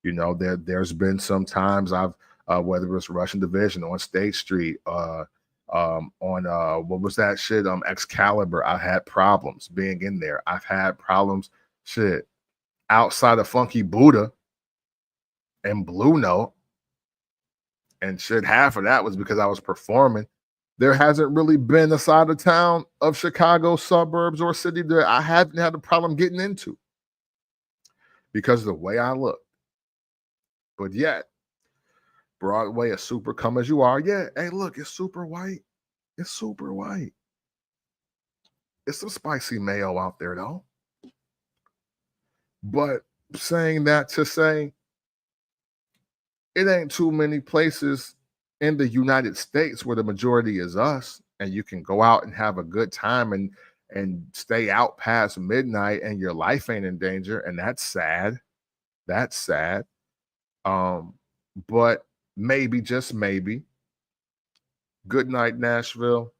You know, there's been some times I've, whether it was Russian Division on State Street, on what was that shit? Excalibur. I had problems being in there. I've had problems, shit, outside of Funky Buddha and Blue Note. And shit, half of that was because I was performing. There hasn't really been a side of town of Chicago, suburbs, or city that I haven't had a problem getting into because of the way I look. But yet, Broadway is super come as you are. Yeah, hey, look, it's super white. It's super white. It's some spicy mayo out there, though. But saying that to say, it ain't too many places in the United States where the majority is us, and you can go out and have a good time and stay out past midnight and your life ain't in danger. And that's sad. That's sad. But maybe, just maybe, Goodnight Nashville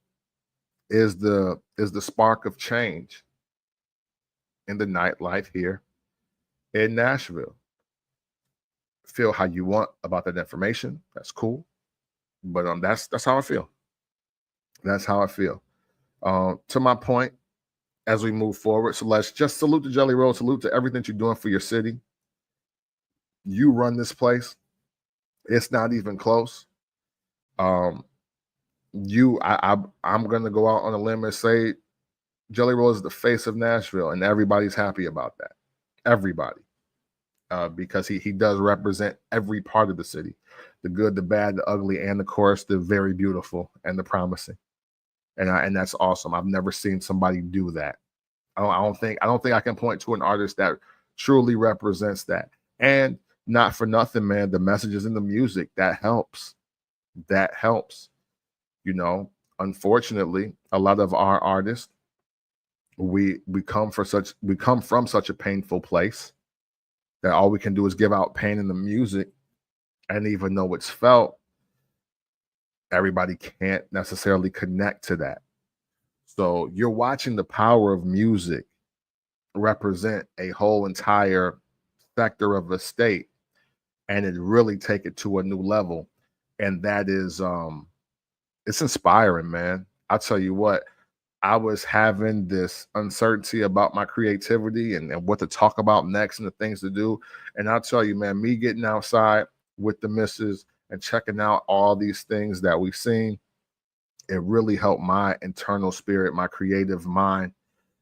is the spark of change in the nightlife here in Nashville. Feel how you want about that information. That's cool. But that's how I feel. That's how I feel. To my point, as we move forward, so let's just salute to Jellyroll, salute to everything you're doing for your city. You run this place. It's not even close. I'm gonna go out on a limb and say Jellyroll is the face of Nashville, and everybody's happy about that. Everybody. Because he does represent every part of the city, the good, the bad, the ugly, and of course the very beautiful and the promising, and that's awesome. I've never seen somebody do that. I don't think I can point to an artist that truly represents that. And not for nothing, man, the messages in the music that helps. You know, unfortunately, a lot of our artists, we come from such a painful place that all we can do is give out pain in the music. And even though it's felt, everybody can't necessarily connect to that. So you're watching the power of music represent a whole entire sector of a state, and it really take it to a new level. And that is, it's inspiring, man. I'll tell you what, I was having this uncertainty about my creativity and what to talk about next and the things to do. And I'll tell you, man, me getting outside with the missus and checking out all these things that we've seen, it really helped my internal spirit, my creative mind,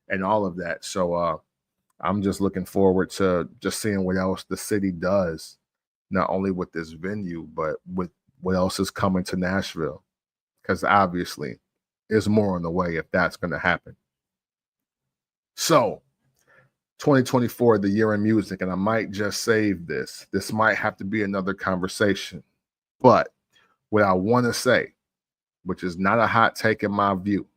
and all of that. So I'm just looking forward to just seeing what else the city does, not only with this venue, but with what else is coming to Nashville. Because obviously, there's more on the way if that's going to happen. So, 2024, the year in music, and I might just save this. This might have to be another conversation. But what I want to say, which is not a hot take in my view,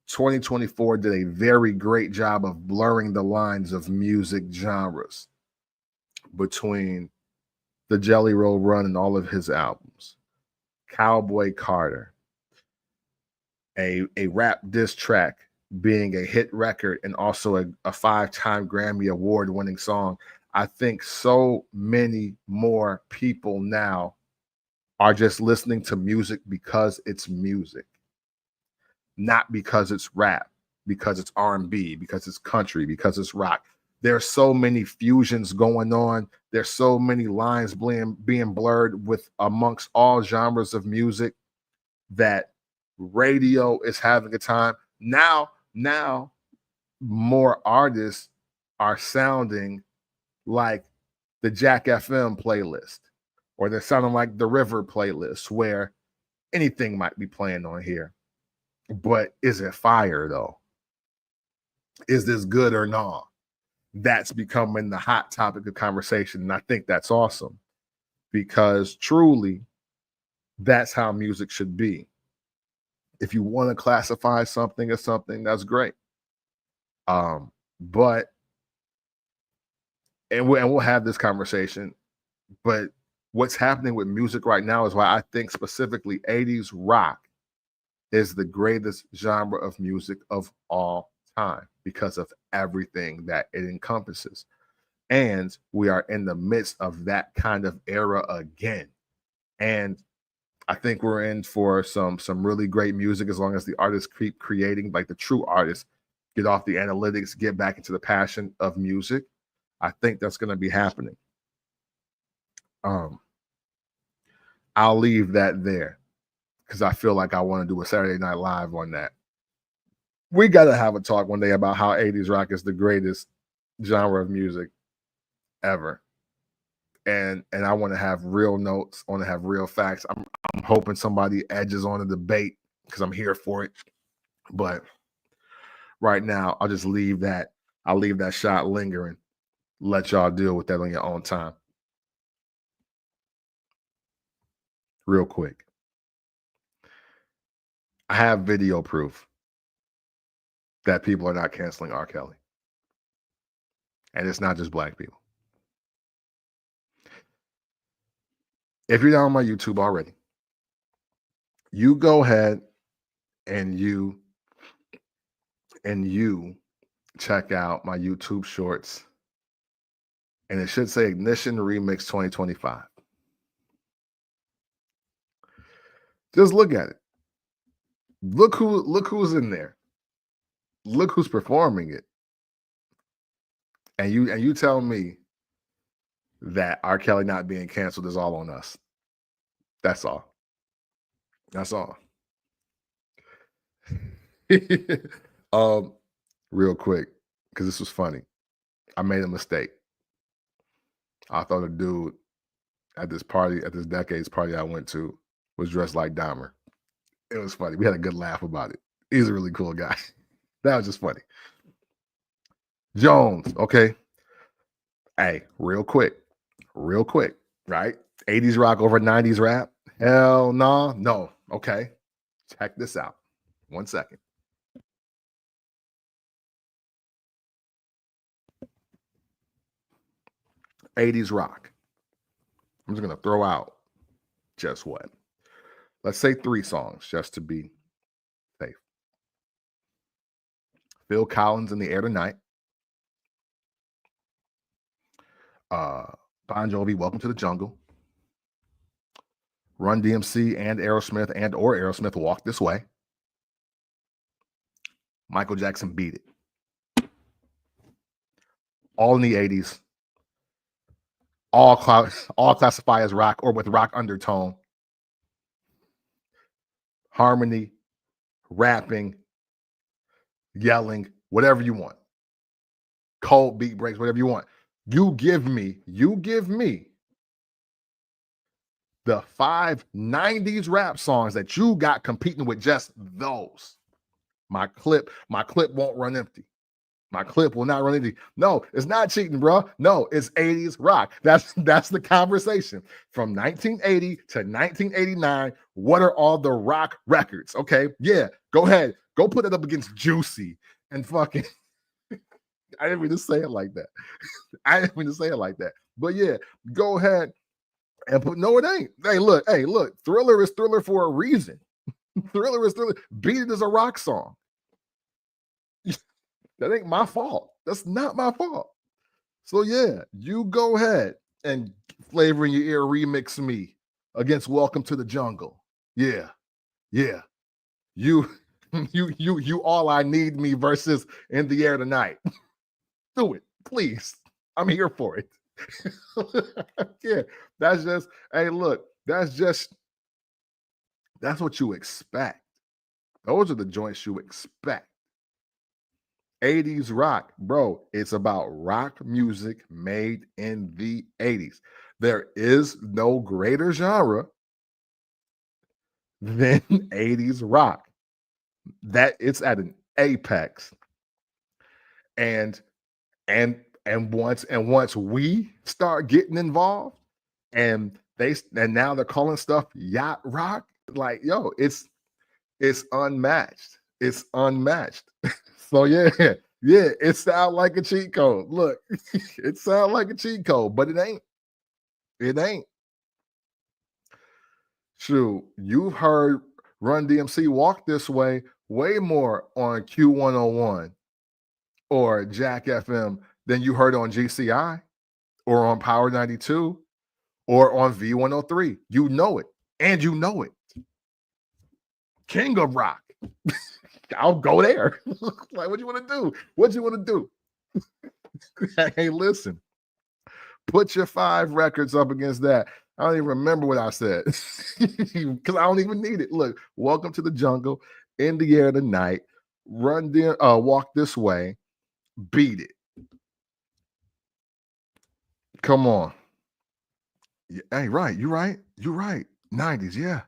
2024 did a very great job of blurring the lines of music genres between the Jellyroll run and all of his albums. Cowboy Carter, a rap diss track being a hit record and also a 5-time Grammy Award winning song. I think so many more people now are just listening to music because it's music, not because it's rap, because it's R&B, because it's country, because it's rock. There's so many fusions going on. There's so many lines being blurred with amongst all genres of music that radio is having a time. Now more artists are sounding like the Jack FM playlist, or they're sounding like the River playlist, where anything might be playing on here. But is it fire though? Is this good or not? That's becoming the hot topic of conversation. And I think that's awesome, because truly that's how music should be. If you want to classify something as something, that's great. But we'll have this conversation. But what's happening with music right now is why I think specifically 80s rock is the greatest genre of music of all time, because of everything that it encompasses. And we are in the midst of that kind of era again. And I think we're in for some really great music, as long as the artists keep creating, like the true artists get off the analytics, get back into the passion of music. I think that's going to be happening. I'll leave that there, because I feel like I want to do a Saturday Night Live on that. We got to have a talk one day about how 80s rock is the greatest genre of music ever. And I want to have real notes, I want to have real facts. I'm hoping somebody edges on a debate, because I'm here for it. But right now, I'll just leave that. I'll leave that shot lingering. Let y'all deal with that on your own time. Real quick, I have video proof that people are not canceling R. Kelly. And it's not just black people. If you're not on my YouTube already, you go ahead and you check out my YouTube shorts. And it should say Ignition Remix 2025. Just look at it. Look who's in there. Look who's performing it. And you tell me that R. Kelly not being canceled is all on us. That's all. That's all. Real quick, because this was funny. I made a mistake. I thought a dude at this decades party I went to, was dressed like Dahmer. It was funny. We had a good laugh about it. He's a really cool guy. That was just funny. Jones, okay. Hey, real quick, right? 80s rock over 90s rap? Hell no. No. Okay. Check this out. 1 second. '80s rock. I'm just gonna throw out just what? Let's say 3 songs, just to be safe. Phil Collins, In the Air Tonight. Bon Jovi, Welcome to the Jungle. Run DMC and Aerosmith, Walk This Way. Michael Jackson beat it. All in the 80s. All classify as rock or with rock undertone. Harmony, rapping, yelling, whatever you want. Cold beat breaks, whatever you want. You give me the 5 90s rap songs that you got competing with just those. My clip won't run empty. My clip will not run empty. No, it's not cheating, bro. No, it's 80s rock. That's the conversation. From 1980 to 1989, what are all the rock records? Okay, yeah, go ahead. Go put it up against Juicy and fucking I didn't mean to say it like that. I didn't mean to say it like that. But yeah, go ahead and put no, it ain't. Hey, look, Thriller is Thriller for a reason. Thriller is Thriller. Beat It is a rock song. That ain't my fault. That's not my fault. So yeah, you go ahead and Flavor in Your Ear remix me against Welcome to the Jungle. Yeah. You all I need me versus In the Air Tonight. Do it, please. I'm here for it. Yeah, that's just, hey, look, that's what you expect. Those are the joints you expect. 80s rock, bro. It's about rock music made in the 80s. There is no greater genre than 80s rock. That it's at an apex. And once we start getting involved and now they're calling stuff yacht rock, like, yo, it's unmatched. It's unmatched. So yeah, it sounds like a cheat code. Look, it sounds like a cheat code, but it ain't. It ain't. Shoot, you've heard Run DMC Walk This Way way more on Q101 or Jack FM than you heard on GCI or on Power 92 or on V103. You know it, and you know it. King of Rock. I'll go there. Like, what you want to do? What you want to do? Hey, listen. Put your 5 records up against that. I don't even remember what I said because I don't even need it. Look, Welcome to the Jungle, In the Air Tonight, Walk This Way, Beat It. Come on. Hey, right. You're right. 90s, yeah.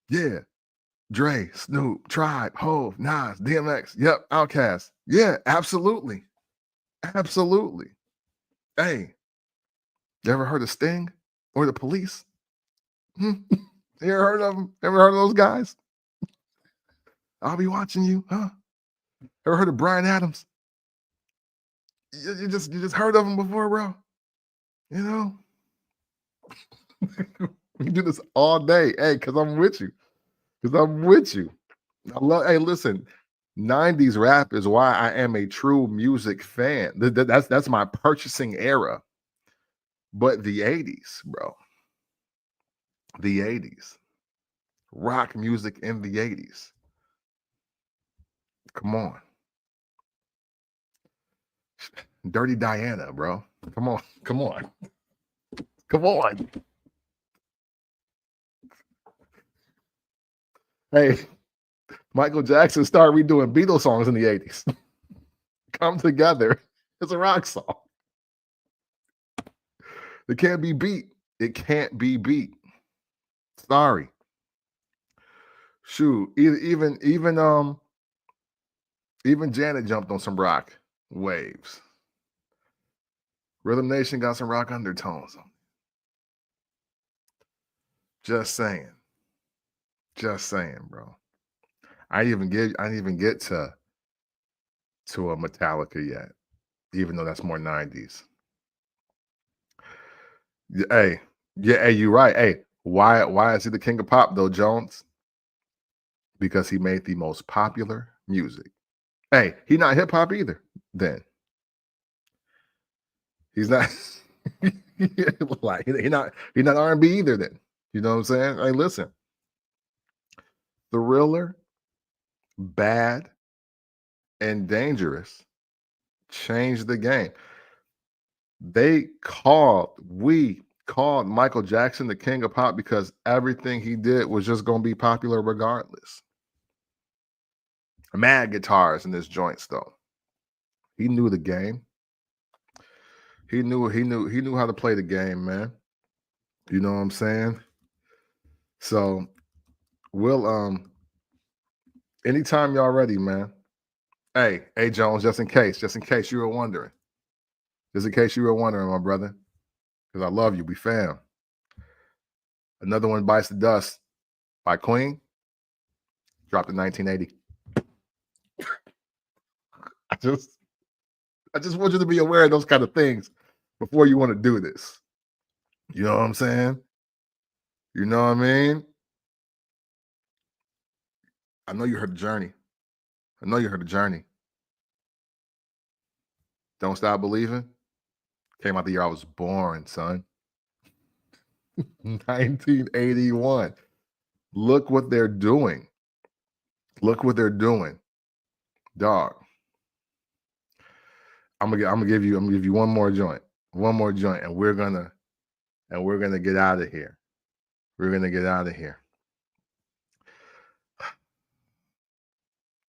Yeah. Dre, Snoop, Tribe, Hove, Nas, DMX, yep, Outkast. Yeah, absolutely. Hey, you ever heard of Sting or the Police? You ever heard of them? Ever heard of those guys? I'll be watching you, huh? Ever heard of Bryan Adams? You just heard of him before, bro? You know? We do this all day, hey, because I'm with you. Hey, listen, 90s rap is why I am a true music fan. That's my purchasing era. But the 80s, bro. The 80s. Rock music in the 80s. Come on. Dirty Diana, bro. Come on. Hey, Michael Jackson started redoing Beatles songs in the 80s. Come Together. It's a rock song. It can't be beat. Sorry. Shoot, even Janet jumped on some rock waves. Rhythm Nation got some rock undertones. Just saying, bro. I didn't even get to a Metallica yet, even though that's more 90s. Hey, you're right. Hey, why is he the king of pop though, Jones? Because he made the most popular music. Hey, he's not hip hop either. Then he's not like he's not R&B either. Then you know what I'm saying? Hey, listen, Thriller, Bad, and Dangerous changed the game. We called Michael Jackson the king of pop because everything he did was just going to be popular regardless. Mad guitars in his joints, though. He knew the game. He knew how to play the game, man. You know what I'm saying? So we'll anytime y'all ready, man. Hey, Jones, just in case you were wondering. Just in case you were wondering, my brother. Because I love you. We fam. Another one, Bites the Dust by Queen. Dropped in 1980. I just want you to be aware of those kind of things before you want to do this. You know what I'm saying? You know what I mean? I know you heard the journey. Don't Stop Believing. Came out the year I was born, son. 1981. Look what they're doing. Dog. I'm gonna give you one more joint, and we're gonna get out of here.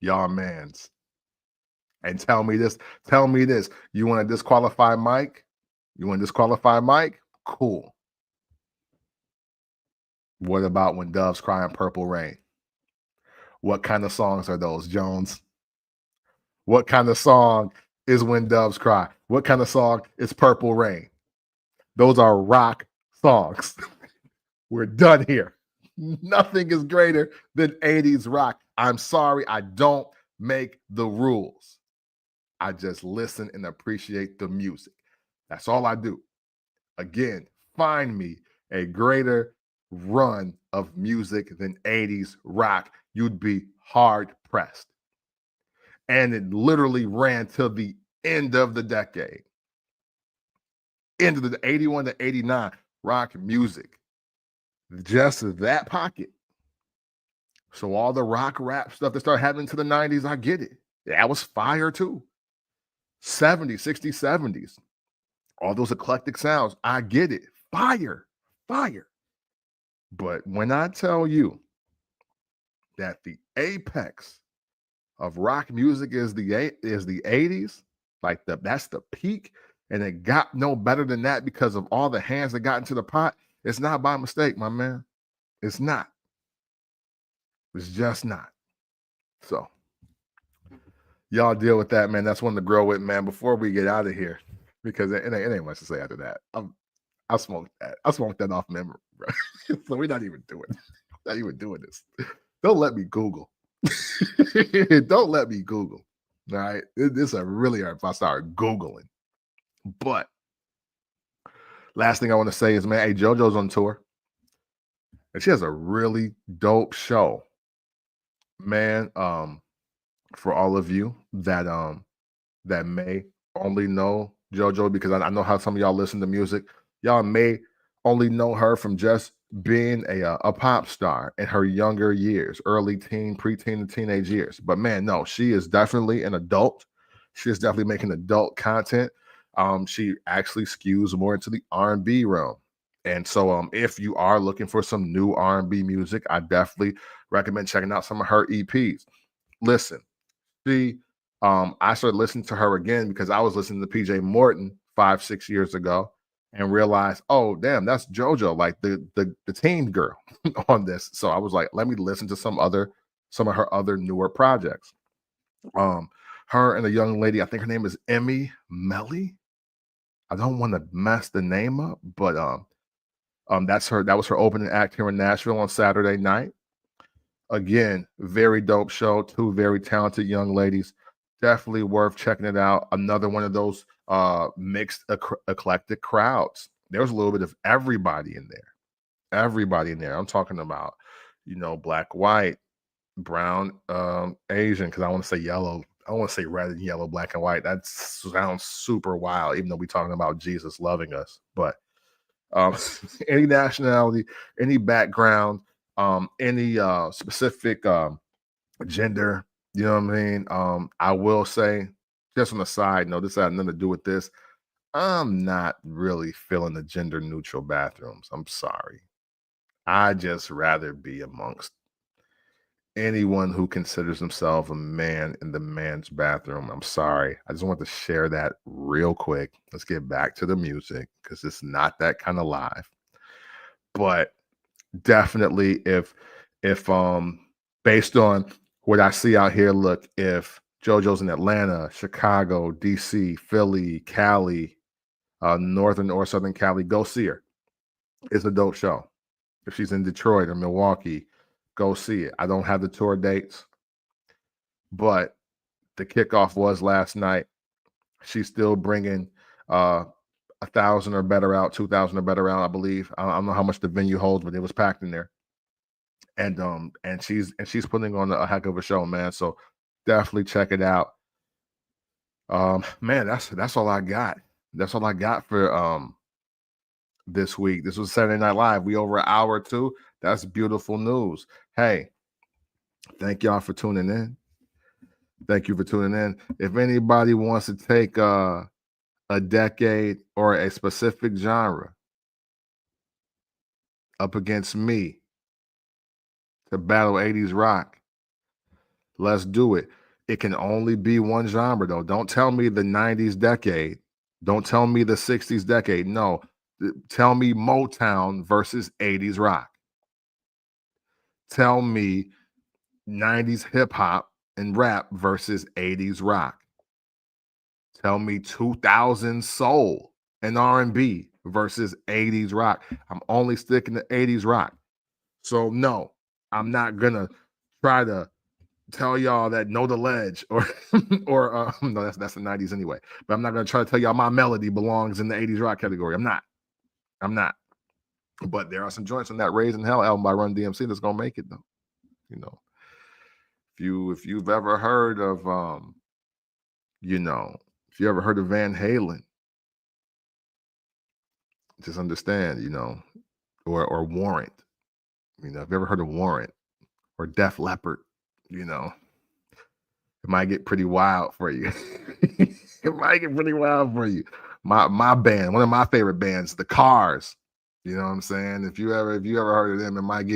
Y'all mans. And tell me this. You want to disqualify Mike? Cool. What about When Doves Cry in Purple Rain? What kind of songs are those, Jones? What kind of song is When Doves Cry? What kind of song is Purple Rain? Those are rock songs. We're done here. Nothing is greater than 80s rock. I'm sorry, I don't make the rules. I just listen and appreciate the music. That's all I do. Again, find me a greater run of music than 80s rock. You'd be hard pressed. And it literally ran till the end of the decade. Into the 81 to 89 rock music. Just that pocket. So all the rock rap stuff that started happening to the 90s, I get it. That was fire too. 70s, 60s, 70s. All those eclectic sounds, I get it. Fire. But when I tell you that the apex of rock music is the 80s, like that's the peak, and it got no better than that because of all the hands that got into the pot, it's not by mistake, my man. It's not. It's just not. So y'all deal with that, man. That's one to grow with, man, before we get out of here, because it ain't much to say after that. I smoked that off memory, bro. So we're not even doing this. Don't let me Google. Don't let me Google. All right. This is really hard if I start Googling. But last thing I want to say is, man, hey, JoJo's on tour. And she has a really dope show. Man, for all of you that may only know JoJo, because I know how some of y'all listen to music, y'all may only know her from just being a pop star in her younger years, early teen, preteen, and teenage years. But man, no, she is definitely an adult. She is definitely making adult content. She actually skews more into the R&B realm. And so if you are looking for some new R&B music, I definitely recommend checking out some of her EPs. Listen, I started listening to her again because I was listening to PJ Morton 5-6 years ago and realized, oh damn, that's JoJo, like the teen girl on this. So I was like, let me listen to some of her other newer projects. Her and a young lady, I think her name is Emmy Melly. I don't want to mess the name up, but that was her opening act here in Nashville on Saturday night. Again, very dope show. Two very talented young ladies. Definitely worth checking it out. Another one of those mixed eclectic crowds. There was a little bit of everybody in there. I'm talking about, black, white, brown, Asian, because I want to say yellow. I want to say red and yellow, black and white. That sounds super wild, even though we're talking about Jesus loving us. But any nationality, any background, any specific gender, You know what I mean? I will say, just on a side note, this had nothing to do with this. I'm not really feeling the gender neutral bathrooms. I'm sorry. I just rather be amongst anyone who considers himself a man in the man's bathroom. I'm sorry. I just want to share that real quick. Let's get back to the music because it's not that kind of live. But definitely if based on what I see out here, look, if JoJo's in Atlanta, Chicago, DC, Philly, Cali, Northern or Southern Cali, go see her. It's a dope show. If she's in Detroit or Milwaukee, go see it. I don't have the tour dates, but the kickoff was last night. She's still bringing 1,000 or better out, 2,000 or better out, I believe. I don't know how much the venue holds, but it was packed in there. And she's putting on a heck of a show, man. So definitely check it out. Man, that's all I got. That's all I got for this week. This was Saturday Night Live. We over an hour or two. That's beautiful news. Hey, thank y'all for tuning in. Thank you for tuning in. If anybody wants to take a decade or a specific genre up against me to battle 80s rock, let's do it. It can only be one genre, though. Don't tell me the 90s decade. Don't tell me the 60s decade. No, tell me Motown versus 80s rock. Tell me 90s hip hop and rap versus 80s rock. Tell me 2000s soul and R&B versus 80s rock. I'm only sticking to 80s rock. So no, I'm not gonna try to tell y'all that Know the Ledge or no, that's the 90s anyway. But I'm not gonna try to tell y'all my melody belongs in the 80s rock category. I'm not. But there are some joints on that Raising Hell album by Run DMC that's gonna make it though. You know, if you've ever heard of if you ever heard of Van Halen, just understand, or Warrant. If you ever heard of Warrant or Def Leppard, it might get pretty wild for you. It might get pretty wild for you. My band, one of my favorite bands, The Cars. You know what I'm saying? If you ever heard of them, it might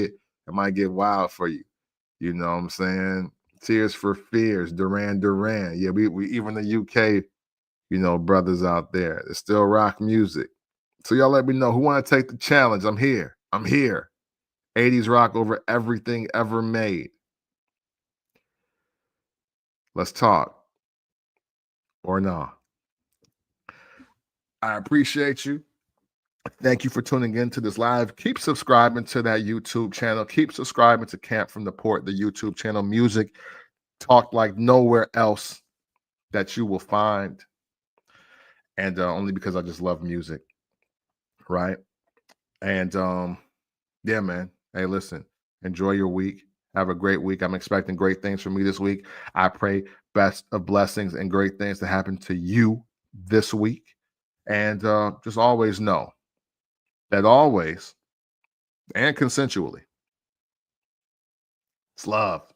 get wild for you. You know what I'm saying? Tears for Fears, Duran Duran. Yeah, we even the UK, brothers out there. It's still rock music. So y'all let me know who want to take the challenge. I'm here. 80s rock over everything ever made. Let's talk. Or not. I appreciate you. Thank you for tuning in to this live. Keep subscribing to that YouTube channel. Keep subscribing to Camp from the Port, the YouTube channel. Music talked like nowhere else that you will find. And only because I just love music. Right? And yeah, man. Hey, listen, enjoy your week. Have a great week. I'm expecting great things from me this week. I pray best of blessings and great things to happen to you this week. And just always know that always and consensually, it's love.